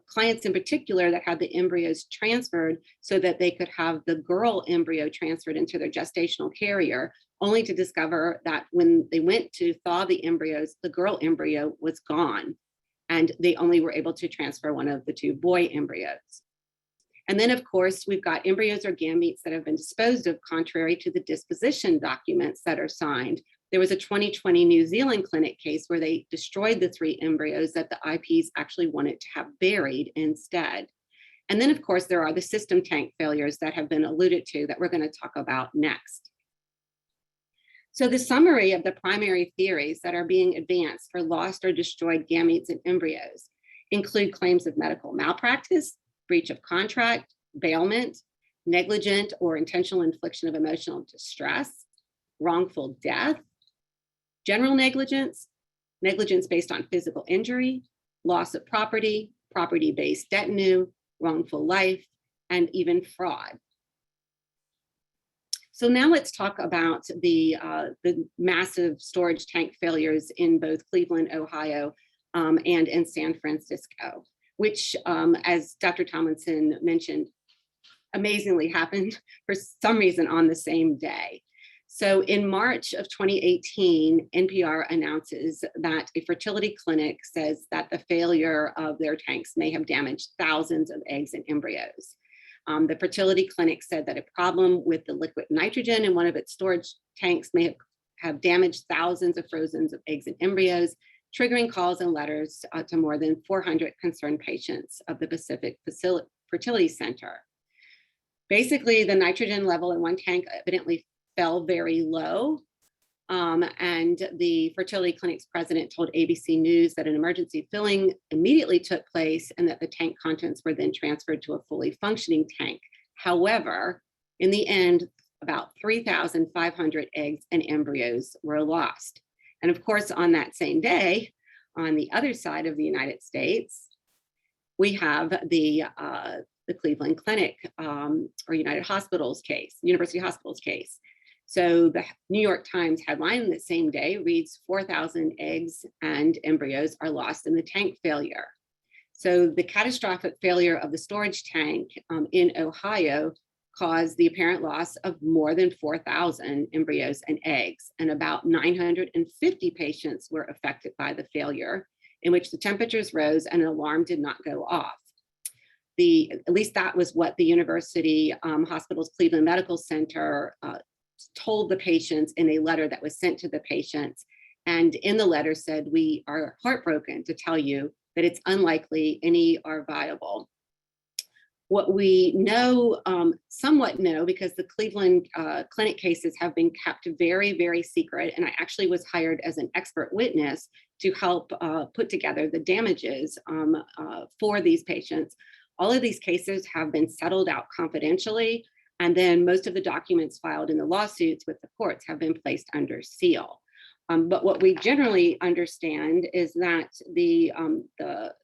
clients in particular that had the embryos transferred so that they could have the girl embryo transferred into their gestational carrier, only to discover that when they went to thaw the embryos, the girl embryo was gone, and they only were able to transfer one of the 2 boy embryos. And then, of course, we've got embryos or gametes that have been disposed of contrary to the disposition documents that are signed. There was a 2020 New Zealand clinic case where they destroyed the 3 embryos that the IPs actually wanted to have buried instead. And then, of course, there are the system tank failures that have been alluded to that we're going to talk about next. So the summary of the primary theories that are being advanced for lost or destroyed gametes and embryos include claims of medical malpractice, breach of contract, bailment, negligent or intentional infliction of emotional distress, wrongful death, general negligence, negligence based on physical injury, loss of property, property-based detinue, wrongful life, and even fraud. So now let's talk about the massive storage tank failures in both Cleveland, Ohio, and in San Francisco, which, as Dr. Tomlinson mentioned, amazingly happened for some reason on the same day. So in March of 2018, NPR announces that a fertility clinic says that the failure of their tanks may have damaged thousands of eggs and embryos. The fertility clinic said that a problem with the liquid nitrogen in one of its storage tanks may have damaged thousands of frozen eggs and embryos, triggering calls and letters to more than 400 concerned patients of the Pacific Fertility Center. Basically, the nitrogen level in one tank evidently fell very low. And the fertility clinic's president told ABC News that an emergency filling immediately took place and that the tank contents were then transferred to a fully functioning tank. However, in the end, about 3,500 eggs and embryos were lost. And of course, on that same day, on the other side of the United States, we have the Cleveland Clinic or University Hospitals case. So the New York Times headline the same day reads 4,000 eggs and embryos are lost in the tank failure. So the catastrophic failure of the storage tank in Ohio caused the apparent loss of more than 4,000 embryos and eggs, and about 950 patients were affected by the failure, in which the temperatures rose and an alarm did not go off. At least that was what the University Hospitals Cleveland Medical Center told the patients in a letter that was sent to the patients. And in the letter said, "We are heartbroken to tell you that it's unlikely any are viable." What we know, somewhat know, because the Cleveland Clinic cases have been kept very, very secret, and I actually was hired as an expert witness to help put together the damages for these patients. All of these cases have been settled out confidentially, and then most of the documents filed in the lawsuits with the courts have been placed under seal. But what we generally understand is that the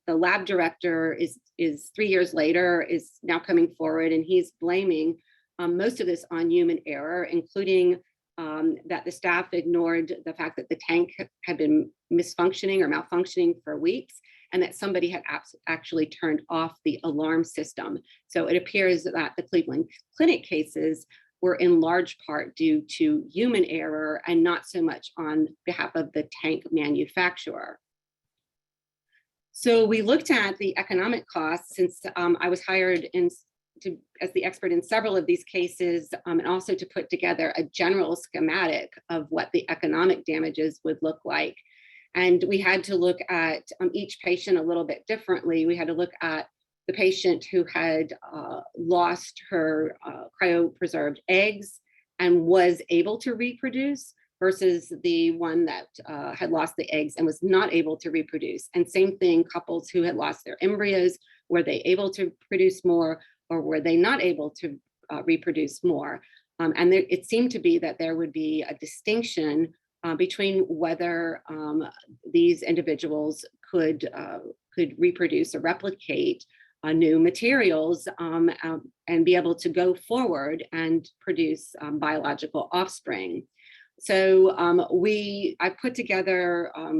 lab director is 3 years later is now coming forward, and he's blaming most of this on human error, including that the staff ignored the fact that the tank had been misfunctioning or malfunctioning for weeks, and that somebody had actually turned off the alarm system. So it appears that the Cleveland Clinic cases were in large part due to human error and not so much on behalf of the tank manufacturer. So we looked at the economic costs, since I was hired as the expert in several of these cases, and also to put together a general schematic of what the economic damages would look like. And we had to look at each patient a little bit differently. We had to look at the patient who had lost her cryopreserved eggs and was able to reproduce versus the one that had lost the eggs and was not able to reproduce. And same thing, couples who had lost their embryos, were they able to produce more or were they not able to reproduce more? And it seemed to be that there would be a distinction between whether these individuals could reproduce or replicate new materials and be able to go forward and produce biological offspring. So I put together a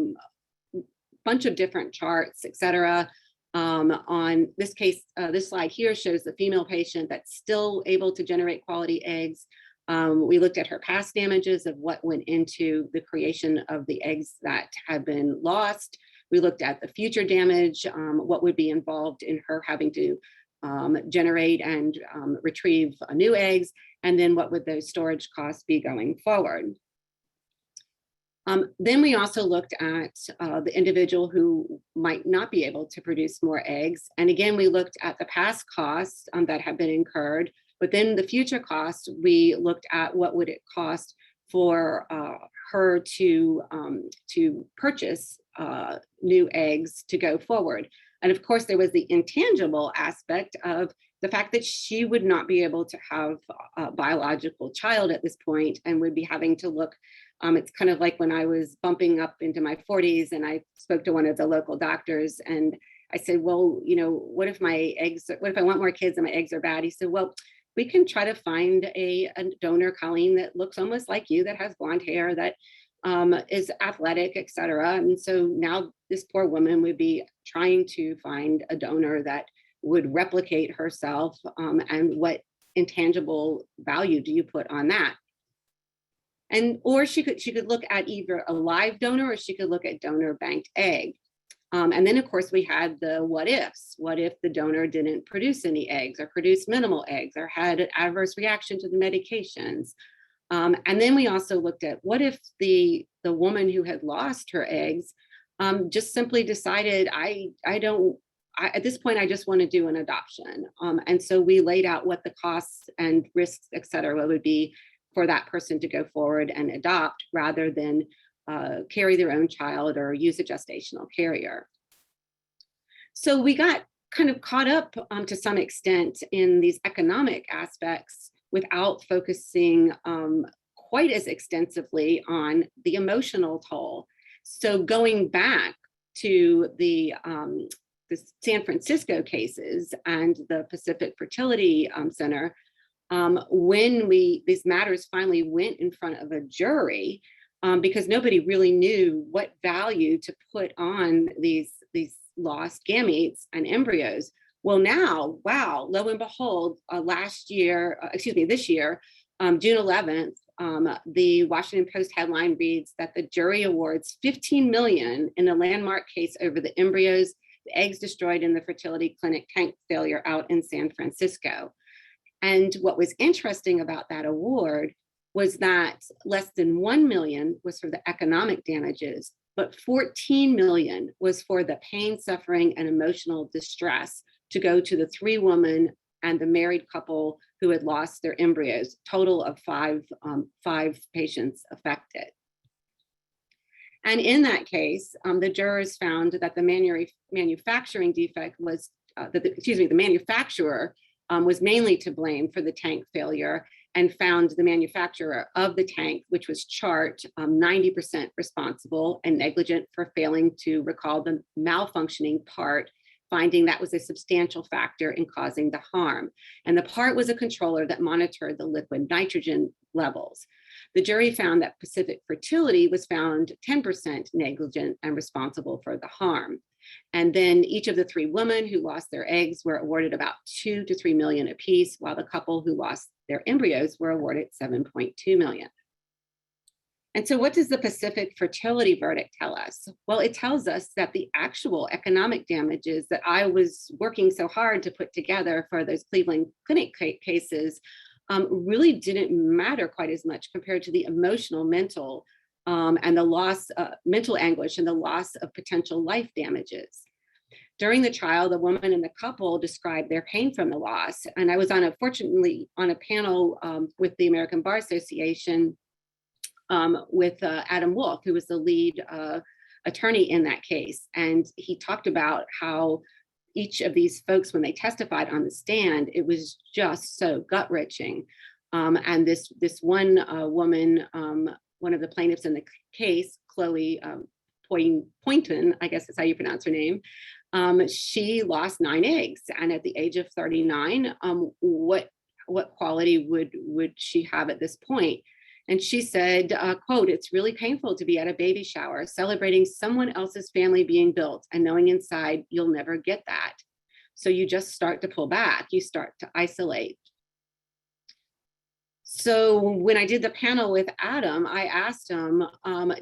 bunch of different charts, et cetera. On this case, this slide here shows the female patient that's still able to generate quality eggs. We looked at her past damages of what went into the creation of the eggs that had been lost. We looked at the future damage, what would be involved in her having to generate and retrieve new eggs, and then what would those storage costs be going forward. Then we also looked at the individual who might not be able to produce more eggs. And again, we looked at the past costs that have been incurred, but then the future costs, we looked at what would it cost for her to purchase new eggs to go forward. And of course, there was the intangible aspect of the fact that she would not be able to have a biological child at this point and would be having to look, it's kind of like when I was bumping up into my 40s and I spoke to one of the local doctors and I said, well, what if I want more kids and my eggs are bad? He said, well, we can try to find a donor, Colleen, that looks almost like you, that has blonde hair, that is athletic, et cetera. And so now this poor woman would be trying to find a donor that would replicate herself, and what intangible value do you put on that? Or she could look at either a live donor or she could look at donor banked egg. And then of course we had the what ifs. What if the donor didn't produce any eggs or produced minimal eggs or had an adverse reaction to the medications? And then we also looked at what if the woman who had lost her eggs just simply decided, at this point, I just want to do an adoption. And so we laid out what the costs and risks, et cetera, would be for that person to go forward and adopt rather than carry their own child or use a gestational carrier. So we got kind of caught up to some extent in these economic aspects without focusing quite as extensively on the emotional toll. So going back to the San Francisco cases and the Pacific Fertility Center, when these matters finally went in front of a jury, because nobody really knew what value to put on these lost gametes and embryos. Well, now, wow, lo and behold, this year, June 11th, the Washington Post headline reads that the jury awards $15 million in a landmark case over the embryos, the eggs destroyed in the fertility clinic tank failure out in San Francisco. And what was interesting about that award was that less than $1 million was for the economic damages, but $14 million was for the pain, suffering, and emotional distress to go to the 3 women and the married couple who had lost their embryos, total of five patients affected. And in that case, the jurors found that the manufacturing defect was, the manufacturer was mainly to blame for the tank failure, and found the manufacturer of the tank, which was Chart, 90% responsible and negligent for failing to recall the malfunctioning part, finding that was a substantial factor in causing the harm. And the part was a controller that monitored the liquid nitrogen levels. The jury found that Pacific Fertility was found 10% negligent and responsible for the harm. And then each of the 3 women who lost their eggs were awarded about $2 to $3 million apiece, while the couple who lost their embryos were awarded $7.2 million. And so what does the Pacific Fertility verdict tell us? Well, it tells us that the actual economic damages that I was working so hard to put together for those Cleveland Clinic cases really didn't matter quite as much compared to the emotional, mental, and the loss, mental anguish and the loss of potential life damages. During the trial, the woman and the couple described their pain from the loss. And I was fortunately on a panel with the American Bar Association with Adam Wolf, who was the lead attorney in that case. And he talked about how each of these folks, when they testified on the stand, it was just so gut-wrenching. And this one woman, one of the plaintiffs in the case, Chloe Poynton, I guess is how you pronounce her name, she lost 9 eggs. And at the age of 39, what quality would she have at this point? And she said, quote, "It's really painful to be at a baby shower, celebrating someone else's family being built and knowing inside you'll never get that. So you just start to pull back, you start to isolate." So when I did the panel with Adam, I asked him,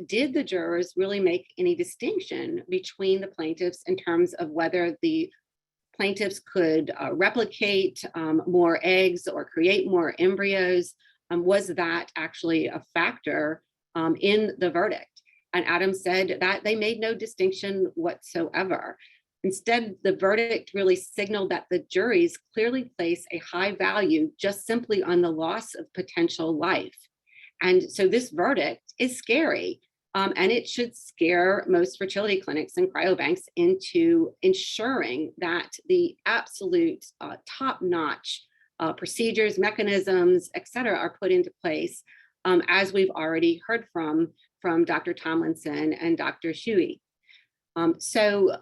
did the jurors really make any distinction between the plaintiffs in terms of whether the plaintiffs could replicate more eggs or create more embryos? Was that actually a factor in the verdict? And Adam said that they made no distinction whatsoever. Instead, the verdict really signaled that the juries clearly place a high value just simply on the loss of potential life. And so this verdict is scary. And it should scare most fertility clinics and cryobanks into ensuring that the absolute top-notch procedures, mechanisms, et cetera, are put into place, as we've already heard from Dr. Tomlinson and Dr. Shuey. So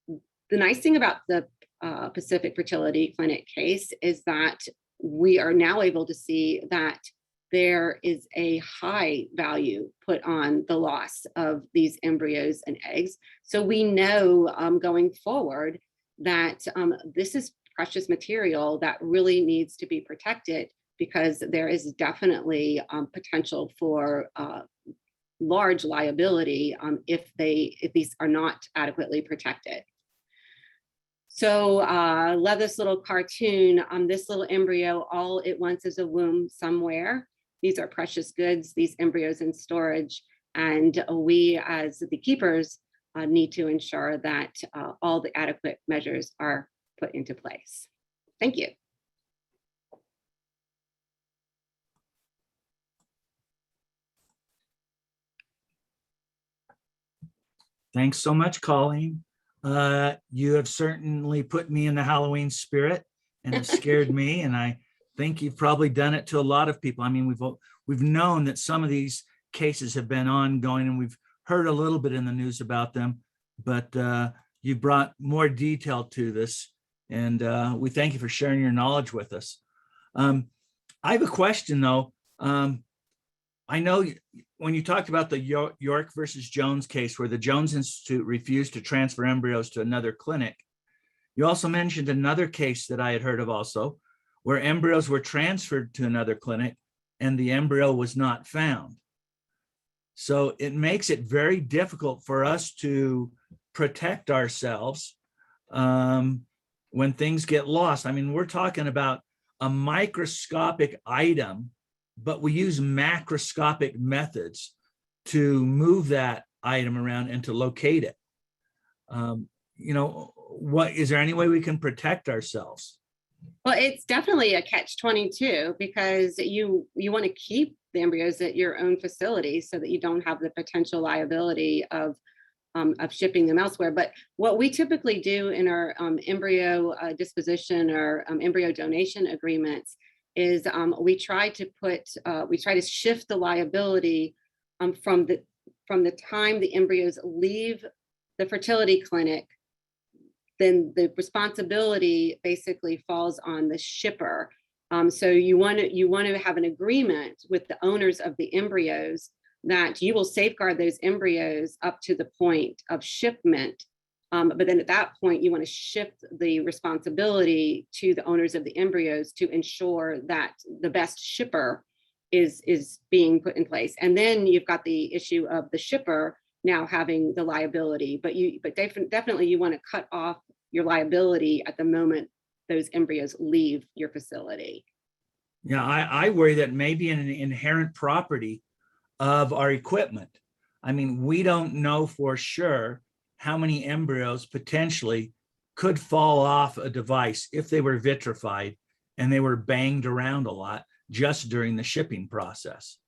the nice thing about the Pacific Fertility Clinic case is that we are now able to see that there is a high value put on the loss of these embryos and eggs. So we know going forward that this is precious material that really needs to be protected, because there is definitely potential for large liability if these are not adequately protected. So love this little cartoon. This little embryo, all it wants is a womb somewhere. These are precious goods, these embryos in storage, and we as the keepers need to ensure that all the adequate measures are put into place. Thank you. Thanks so much, Colleen. You have certainly put me in the Halloween spirit, and it scared me. And I think you've probably done it to a lot of people. I mean, we've known that some of these cases have been ongoing, and we've heard a little bit in the news about them, but you brought more detail to this, and we thank you for sharing your knowledge with us. I have a question though. I know when you talked about the York versus Jones case, where the Jones Institute refused to transfer embryos to another clinic, you also mentioned another case that I had heard of also, where embryos were transferred to another clinic and the embryo was not found. So it makes it very difficult for us to protect ourselves when things get lost. I mean, we're talking about a microscopic item, but we use macroscopic methods to move that item around and to locate it. You know, is there any way we can protect ourselves? Well, it's definitely a catch-22, because you want to keep the embryos at your own facility so that you don't have the potential liability of shipping them elsewhere. But what we typically do in our embryo disposition or embryo donation agreements is we try to shift the liability from the time the embryos leave the fertility clinic. Then the responsibility basically falls on the shipper. So you want to have an agreement with the owners of the embryos that you will safeguard those embryos up to the point of shipment. But then at that point, you want to shift the responsibility to the owners of the embryos to ensure that the best shipper is being put in place. And then you've got the issue of the shipper now having the liability, but definitely you want to cut off your liability at the moment those embryos leave your facility. Yeah, I worry that maybe an inherent property of our equipment. I mean, we don't know for sure how many embryos potentially could fall off a device if they were vitrified and they were banged around a lot just during the shipping process.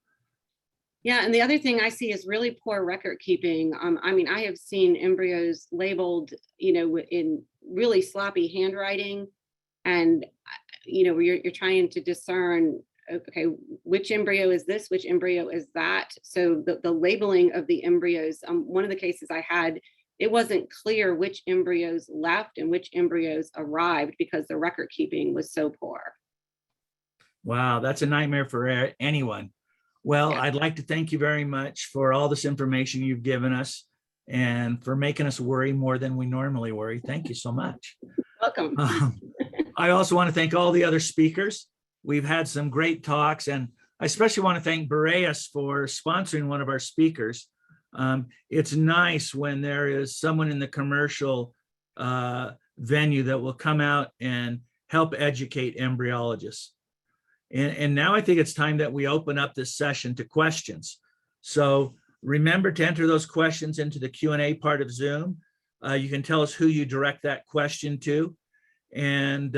Yeah, and the other thing I see is really poor record keeping. I mean, I have seen embryos labeled, in really sloppy handwriting, and you're trying to discern, okay, which embryo is this, which embryo is that. So the labeling of the embryos. One of the cases I had, it wasn't clear which embryos left and which embryos arrived because the record keeping was so poor. Wow, that's a nightmare for anyone. Well, Yeah. I'd like to thank you very much for all this information you've given us and for making us worry more than we normally worry. Thank you so much. Welcome. I also want to thank all the other speakers. We've had some great talks, and I especially want to thank Marea for sponsoring one of our speakers. It's nice when there is someone in the commercial venue that will come out and help educate embryologists. And now I think it's time that we open up this session to questions. So remember to enter those questions into the Q&A part of Zoom. You can tell us who you direct that question to. And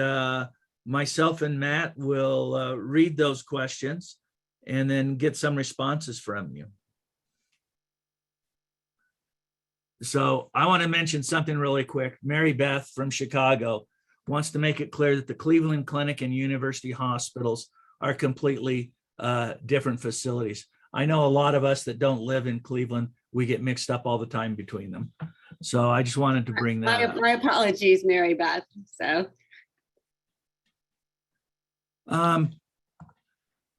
myself and Matt will read those questions and then get some responses from you. So I want to mention something really quick. Mary Beth from Chicago wants to make it clear that the Cleveland Clinic and University hospitals are completely different facilities. I know a lot of us that don't live in Cleveland, we get mixed up all the time between them. So I just wanted to bring that up. My apologies, Mary Beth. So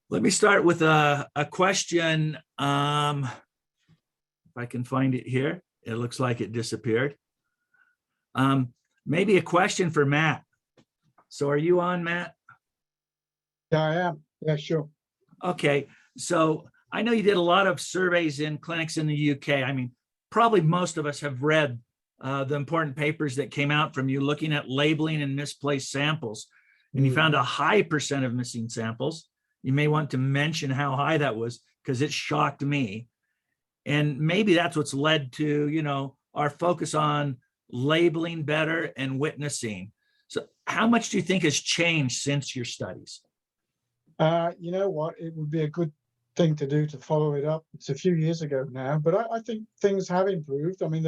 let me start with a question. If I can find it here. It looks like it disappeared. Maybe a question for Matt. So are you on, Matt? Yeah, I am. Yeah, sure. Okay, so I know you did a lot of surveys in clinics in the UK. I mean, probably most of us have read the important papers that came out from you looking at labeling and misplaced samples. And you found a high percent of missing samples. You may want to mention how high that was because it shocked me. And maybe that's what's led to, you know, our focus on labeling better and witnessing. So how much do you think has changed since your studies? You know what? It would be a good thing to do to follow it up. It's a few years ago now, but I think things have improved. I mean,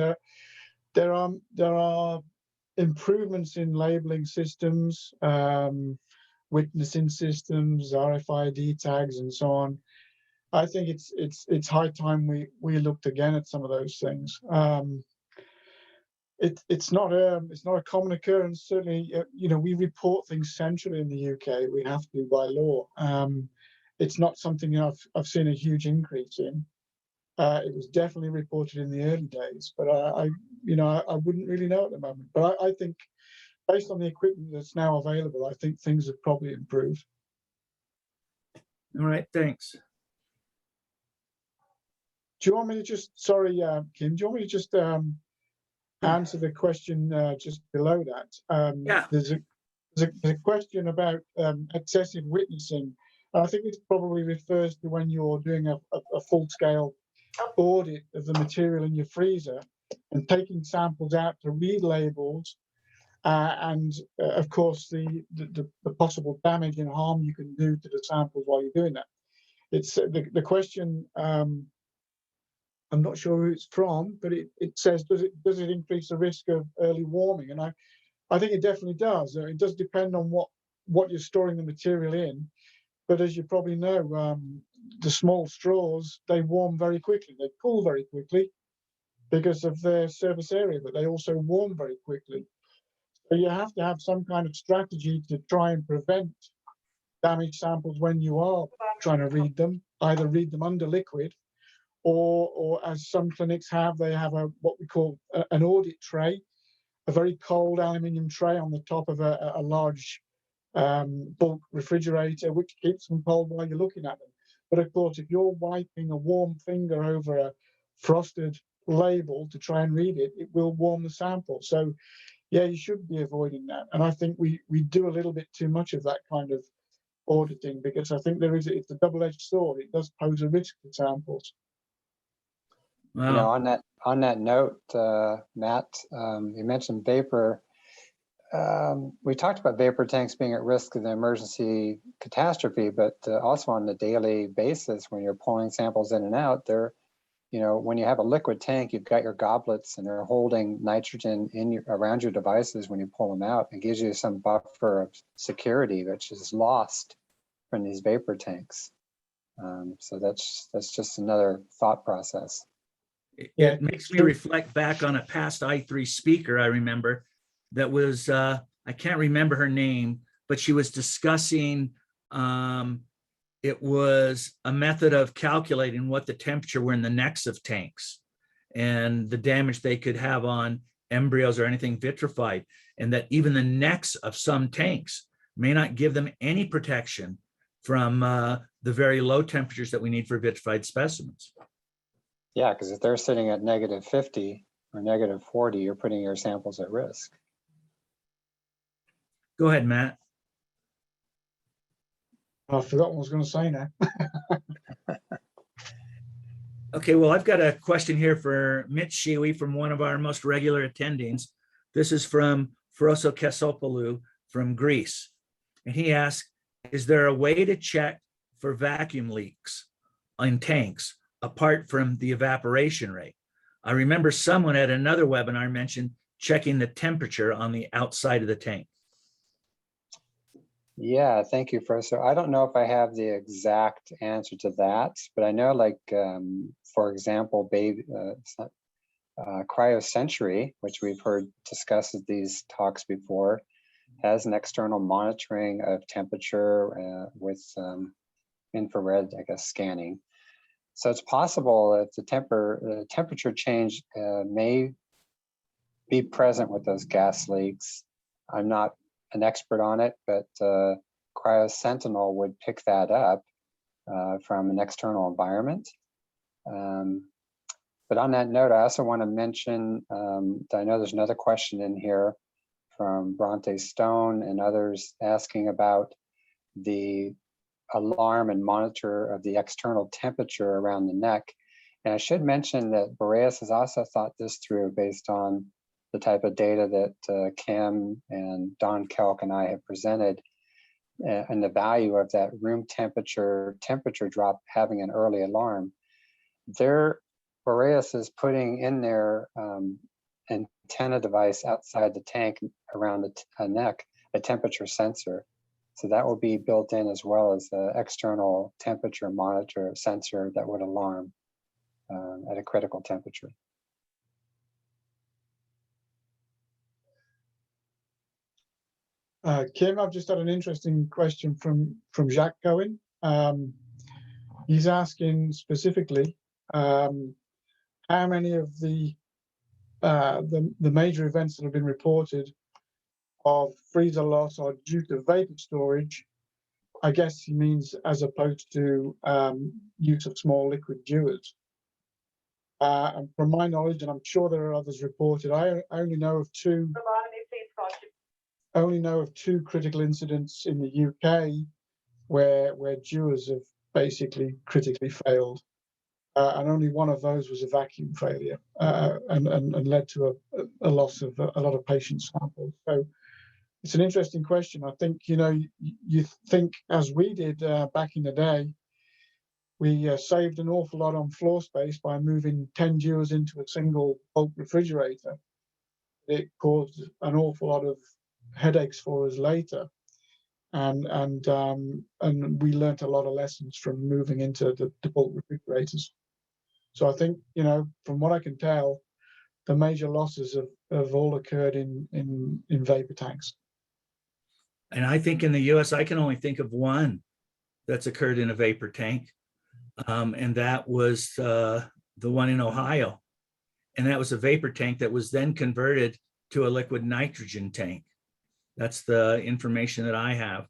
there are improvements in labeling systems, witnessing systems, RFID tags, and so on. I think it's high time we looked again at some of those things. It's not a common occurrence. Certainly, you know, we report things centrally in the UK. We have to by law. It's not something I've seen a huge increase in. It was definitely reported in the early days, but I wouldn't really know at the moment. But I think based on the equipment that's now available, I think things have probably improved. All right, thanks. Do you want me to just, sorry, Kim, do you want me to just answer the question just below that? Yeah. There's a question about excessive witnessing. I think it probably refers to when you're doing a full-scale audit of the material in your freezer and taking samples out to read labels, and of course the possible damage and harm you can do to the samples while you're doing that. It's the question. I'm not sure who it's from, but it says, does it increase the risk of early warming? And I think it definitely does. It does depend on what you're storing the material in. But as you probably know, the small straws, they warm very quickly. They cool very quickly because of their surface area, but they also warm very quickly. So you have to have some kind of strategy to try and prevent damaged samples when you are trying to read them, either read them under liquid, or as some clinics have, they have what we call an audit tray, a very cold aluminium tray on the top of a large bulk refrigerator, which keeps them cold while you're looking at them. But of course, if you're wiping a warm finger over a frosted label to try and read it, it will warm the sample. So yeah, you should be avoiding that. And I think we do a little bit too much of that kind of auditing, because I think it's a double-edged sword. It does pose a risk to samples. Wow. You know, on that note, Matt, you mentioned vapor. We talked about vapor tanks being at risk of the emergency catastrophe, but also on the daily basis when you're pulling samples in and out, you know, when you have a liquid tank, you've got your goblets and they're holding nitrogen around your devices when you pull them out. It gives you some buffer of security, which is lost from these vapor tanks. So that's just another thought process. It makes me reflect back on a past i3 speaker I remember that was, I can't remember her name, but she was discussing, it was a method of calculating what the temperature were in the necks of tanks and the damage they could have on embryos or anything vitrified, and that even the necks of some tanks may not give them any protection from the very low temperatures that we need for vitrified specimens. Yeah, because if they're sitting at -50 or -40, you're putting your samples at risk. Go ahead, Matt. I forgot what I was going to say now. Okay, well, I've got a question here for Mitch Shiwi from one of our most regular attendings. This is from Feroso Kesopoulou from Greece. And he asks, is there a way to check for vacuum leaks in tanks apart from the evaporation rate? I remember someone at another webinar mentioned checking the temperature on the outside of the tank. Yeah, thank you, Professor. I don't know if I have the exact answer to that, but I know, like, for example, Cryocentury, which we've heard discussed at these talks before, has an external monitoring of temperature with infrared, I guess, scanning. So it's possible that the temperature change may be present with those gas leaks. I'm not an expert on it, but CryoSentinel would pick that up from an external environment. But on that note, I also want to mention that I know there's another question in here from Bronte Stone and others asking about the alarm and monitor of the external temperature around the neck. And I should mention that Boreas has also thought this through based on the type of data that Kim and Don Kelk and I have presented, and the value of that room temperature drop having an early alarm. Boreas is putting in their antenna device outside the tank around the neck, a temperature sensor. So that will be built in, as well as the external temperature monitor sensor that would alarm at a critical temperature. Kim, I've just had an interesting question from Jacques Cohen. He's asking specifically how many of the major events that have been reported of freezer loss are due to vapor storage. I guess he means as opposed to use of small liquid dewars. And from my knowledge, and I'm sure there are others reported, I only know of two critical incidents in the UK where dewars have basically critically failed. And only one of those was a vacuum failure and led to a loss of a lot of patient samples. So it's an interesting question. I think, you think, as we did back in the day, we saved an awful lot on floor space by moving 10 dewars into a single bulk refrigerator. It caused an awful lot of headaches for us later. And we learnt a lot of lessons from moving into the bulk refrigerators. So I think, from what I can tell, the major losses have all occurred in vapor tanks. And I think in the US, I can only think of one that's occurred in a vapor tank. And that was the one in Ohio. And that was a vapor tank that was then converted to a liquid nitrogen tank. That's the information that I have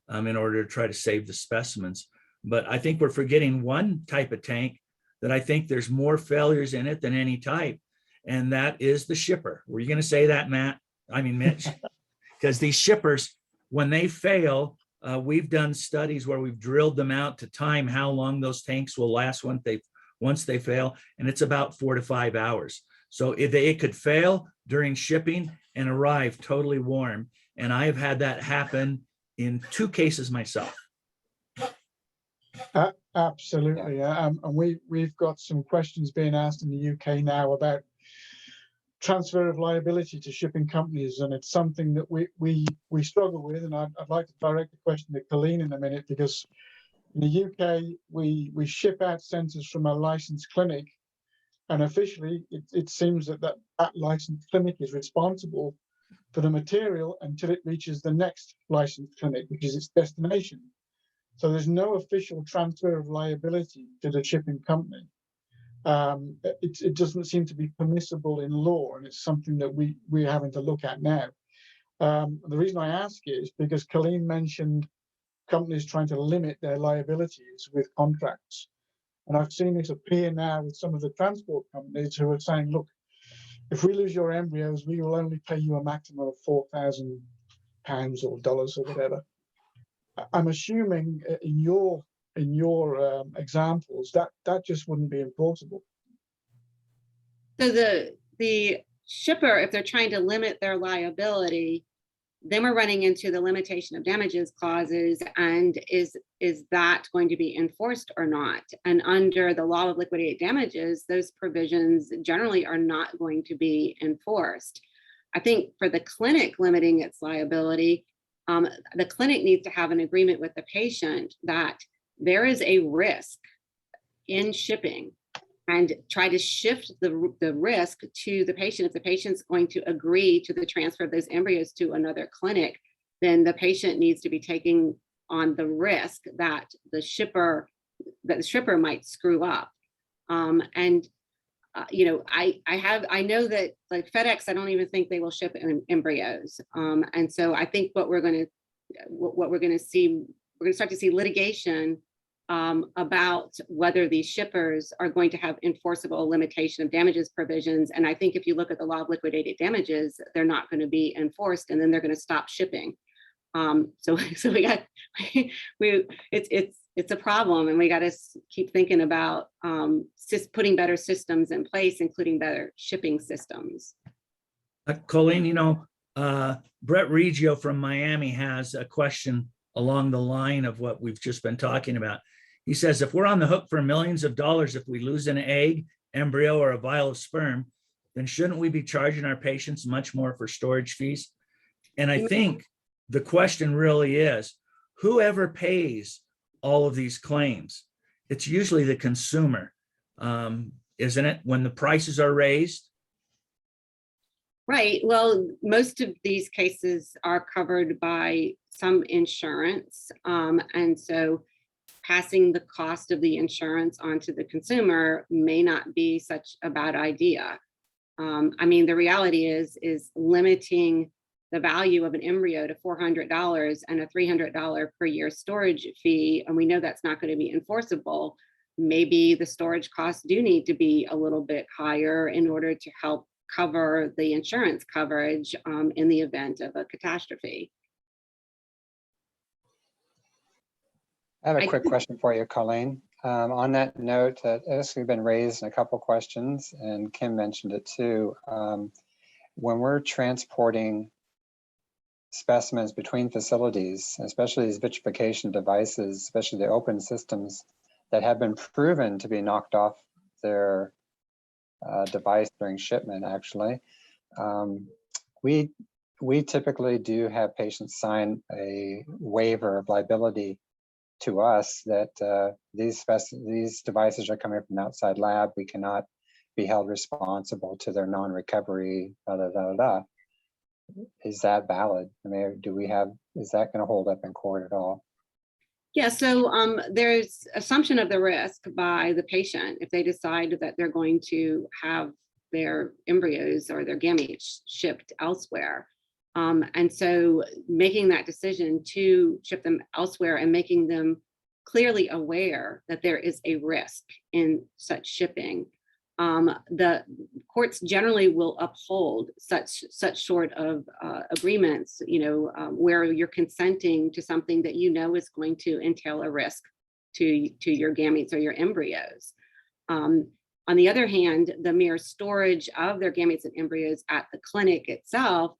in order to try to save the specimens. But I think we're forgetting one type of tank that I think there's more failures in it than any type. And that is the shipper. Were you going to say that, Mitch? Because these shippers, when they fail, we've done studies where we've drilled them out to time how long those tanks will last once they fail, and it's about 4 to 5 hours. So it could fail during shipping and arrive totally warm. And I have had that happen in 2 cases myself. Absolutely. And we've got some questions being asked in the UK now about transfer of liability to shipping companies, and it's something that we struggle with. And I'd like to direct the question to Colleen in a minute, because in the UK we ship out sensors from a licensed clinic, and officially it seems that licensed clinic is responsible for the material until it reaches the next licensed clinic, which is its destination. So there's no official transfer of liability to the shipping company. It doesn't seem to be permissible in law, and it's something that we're having to look at now. The reason I ask is because Colleen mentioned companies trying to limit their liabilities with contracts. And I've seen this appear now with some of the transport companies who are saying, look, if we lose your embryos, we will only pay you a maximum of £4,000 or dollars or whatever. I'm assuming in your examples that just wouldn't be enforceable. So the shipper, if they're trying to limit their liability, then we're running into the limitation of damages clauses, and is that going to be enforced or not? And under the law of liquidated damages, those provisions generally are not going to be enforced. I think for the clinic limiting its liability, the clinic needs to have an agreement with the patient that there is a risk in shipping, and try to shift the risk to the patient. If the patient's going to agree to the transfer of those embryos to another clinic, then the patient needs to be taking on the risk that the shipper might screw up. You know, I know that like FedEx, I don't even think they will ship embryos. And so I think what we're going to see, we're going to start to see litigation about whether these shippers are going to have enforceable limitation of damages provisions. And I think if you look at the law of liquidated damages, they're not going to be enforced, and then they're going to stop shipping. So it's a problem, and we got to keep thinking about putting better systems in place, including better shipping systems. Colleen, you know, Brett Reggio from Miami has a question along the line of what we've just been talking about. He says, if we're on the hook for millions of dollars if we lose an egg, embryo, or a vial of sperm, then shouldn't we be charging our patients much more for storage fees? And I think the question really is, whoever pays all of these claims? It's usually the consumer, isn't it, when the prices are raised? Right. Well, most of these cases are covered by some insurance. And so passing the cost of the insurance onto the consumer may not be such a bad idea. I mean, the reality is limiting the value of an embryo to $400 and a $300 per year storage fee, and we know that's not going to be enforceable. Maybe the storage costs do need to be a little bit higher in order to help cover the insurance coverage in the event of a catastrophe. I have a quick question for you, Colleen. On that note, this has been raised in a couple questions, and Kim mentioned it too. When we're transporting specimens between facilities, especially these vitrification devices, especially the open systems that have been proven to be knocked off their device during shipment, actually, we typically do have patients sign a waiver of liability to us that these devices are coming from an outside lab. We cannot be held responsible to their non-recovery, Is that valid? I mean, is that going to hold up in court at all? Yeah, so there's assumption of the risk by the patient if they decide that they're going to have their embryos or their gametes shipped elsewhere. And so making that decision to ship them elsewhere and making them clearly aware that there is a risk in such shipping, the courts generally will uphold such sort of agreements, where you're consenting to something that you know is going to entail a risk to your gametes or your embryos. On the other hand, the mere storage of their gametes and embryos at the clinic itself,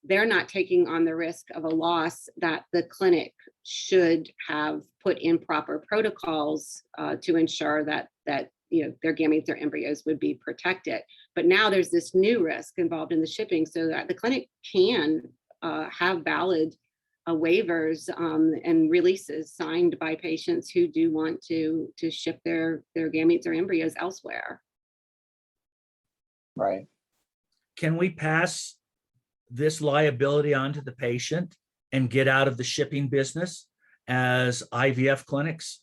they're not taking on the risk of a loss that the clinic should have put in proper protocols to ensure that their gametes or embryos would be protected. But now there's this new risk involved in the shipping, so that the clinic can have valid waivers and releases signed by patients who do want to ship their gametes or embryos elsewhere. Right. Can we pass this liability onto the patient and get out of the shipping business as IVF clinics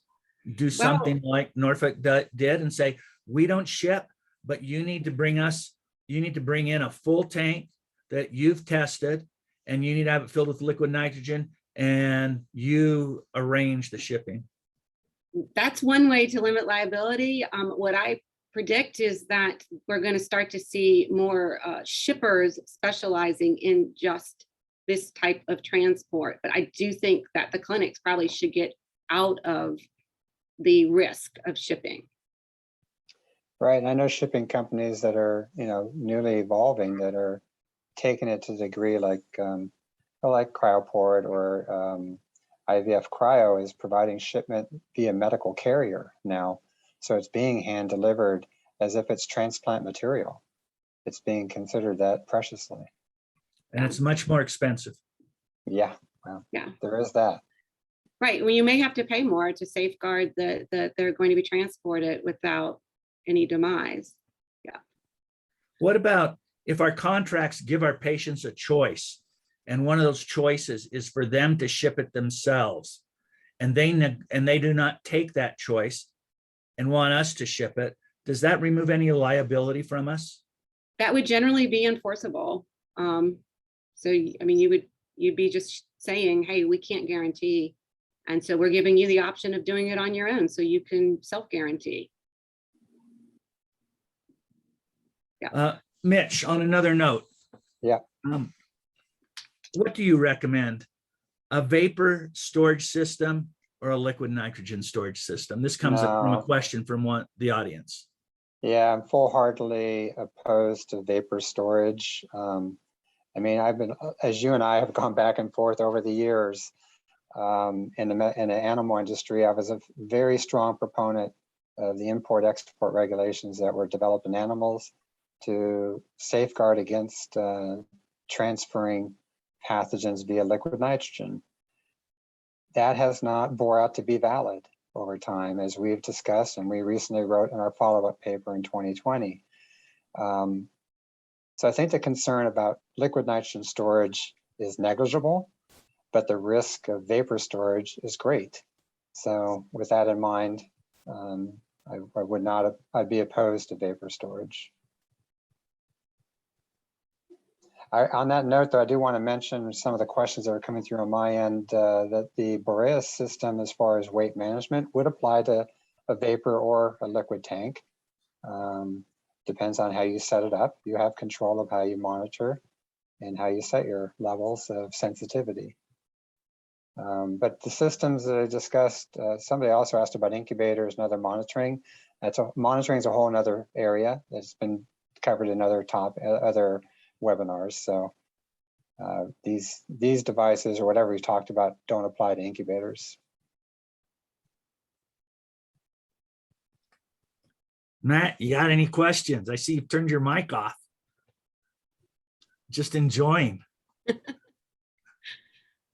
do something like Norfolk did and say, we don't ship, but you need to bring in a full tank that you've tested, and you need to have it filled with liquid nitrogen, and you arrange the shipping? That's one way to limit liability. What I predict is that we're going to start to see more shippers specializing in just this type of transport. But I do think that the clinics probably should get out of the risk of shipping. Right. And I know shipping companies that are, newly evolving, that are taking it to the degree like like Cryoport or IVF Cryo is providing shipment via medical carrier now. So it's being hand delivered as if it's transplant material. It's being considered that preciously. And it's much more expensive. Yeah, well, Yeah. there is that. Right. Well, you may have to pay more to safeguard that they're going to be transported without any demise. Yeah. What about if our contracts give our patients a choice, and one of those choices is for them to ship it themselves, and they do not take that choice and want us to ship it? Does that remove any liability from us? That would generally be enforceable. So, I mean, you'd be just saying, hey, we can't guarantee. And so we're giving you the option of doing it on your own so you can self-guarantee. Yeah. Mitch, on another note. Yeah. What do you recommend? A vapor storage system or a liquid nitrogen storage system? This comes up from a question from the audience. Yeah, I'm full-heartedly opposed to vapor storage. I mean, I've been, as you and I have gone back and forth over the years, in the animal industry, I was a very strong proponent of the import-export regulations that were developed in animals to safeguard against transferring pathogens via liquid nitrogen. That has not bore out to be valid over time, as we've discussed, and we recently wrote in our follow-up paper in 2020. So I think the concern about liquid nitrogen storage is negligible, but the risk of vapor storage is great. So with that in mind, I'd be opposed to vapor storage. On that note, though, I do want to mention some of the questions that are coming through on my end, that the Marea system, as far as weight management, would apply to a vapor or a liquid tank. Depends on how you set it up. You have control of how you monitor and how you set your levels of sensitivity. But the systems that I discussed, somebody also asked about incubators and other monitoring. Monitoring is a whole other area that's been covered in other webinars. So these devices or whatever we talked about don't apply to incubators. Matt, you got any questions? I see you turned your mic off. Just enjoying.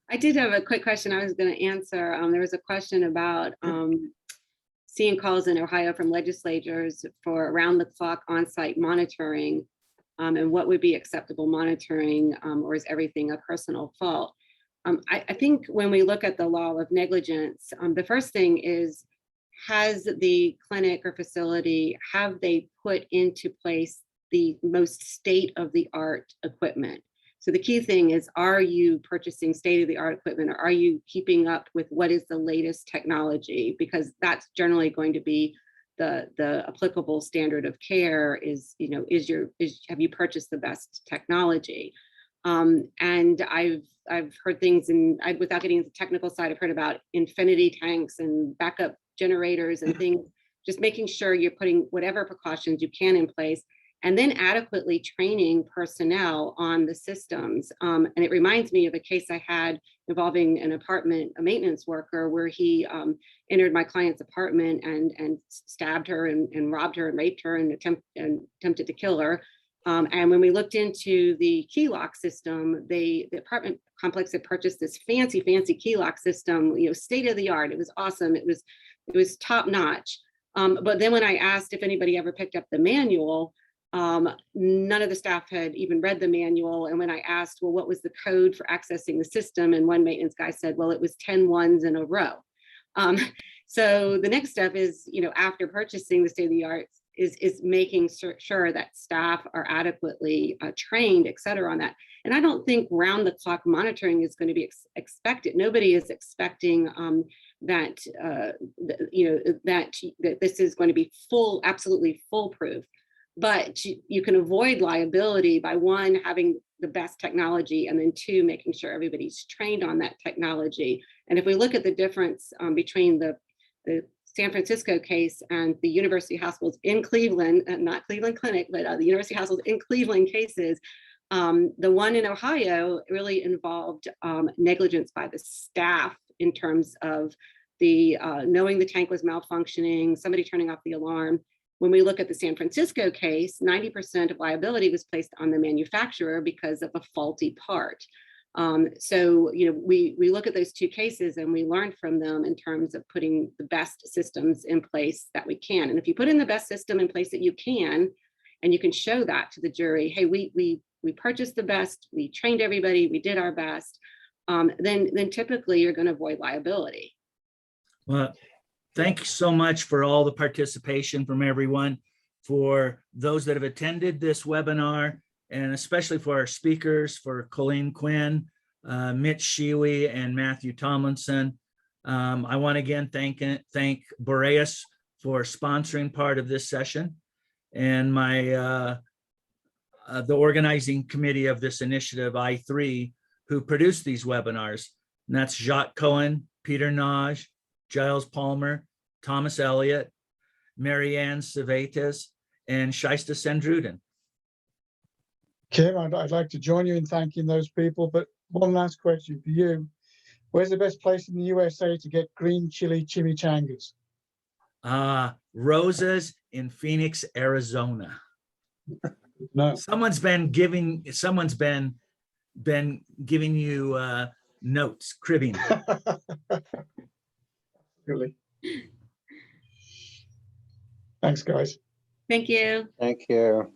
I did have a quick question I was going to answer. There was a question about seeing calls in Ohio from legislators for around-the-clock on-site monitoring, and what would be acceptable monitoring, or is everything a personal fault? I think when we look at the law of negligence, the first thing is, has the clinic or facility, have they put into place the most state-of-the-art equipment? So the key thing is, are you purchasing state-of-the-art equipment, or are you keeping up with what is the latest technology? Because that's generally going to be the applicable standard of care. Is, you know, have you purchased the best technology? And I've heard things, and without getting into the technical side, I've heard about infinity tanks and backup generators and things, just making sure you're putting whatever precautions you can in place, and then adequately training personnel on the systems. And it reminds me of a case I had involving a maintenance worker, where he entered my client's apartment and stabbed her and robbed her and raped her and attempted to kill her. And when we looked into the key lock system, the apartment complex had purchased this fancy key lock system, you know, state of the art. It was awesome. It was top notch. But then when I asked if anybody ever picked up the manual, none of the staff had even read the manual. And when I asked, well, what was the code for accessing the system? And one maintenance guy said, well, it was 10 ones in a row. So the next step is, you know, after purchasing the state of the art, is making sure that staff are adequately trained, et cetera, on that. And I don't think round the clock monitoring is going to be expected. Nobody is expecting that this is going to be absolutely foolproof. But you can avoid liability by, one, having the best technology, and then two, making sure everybody's trained on that technology. And if we look at the difference between the San Francisco case and the University Hospitals in Cleveland, not Cleveland Clinic, but the University Hospitals in Cleveland cases, The one in Ohio really involved negligence by the staff in terms of the knowing the tank was malfunctioning, somebody turning off the alarm. When we look at the San Francisco case, 90% of liability was placed on the manufacturer because of a faulty part. So, we look at those two cases and we learn from them in terms of putting the best systems in place that we can. And if you put in the best system in place that you can, and you can show that to the jury, hey, we purchased the best, we trained everybody, we did our best, then typically you're going to avoid liability. Well, thank you so much for all the participation from everyone, for those that have attended this webinar, and especially for our speakers, for Colleen, Quinn, Mitch Shiwi, and Mathew Tomlinson. I want to again thank Boreas for sponsoring part of this session, and the organizing committee of this initiative, I3, who produced these webinars. And that's Jacques Cohen, Peter Naj, Giles Palmer, Thomas Elliott, Marianne Civetes, and Shaista Sendruden. Kim, I'd like to join you in thanking those people, but one last question for you. Where's the best place in the USA to get green chili chimichangas? Rosa's in Phoenix, Arizona. No. Someone's been giving you notes, cribbing. Really. Thanks, guys. Thank you. Thank you.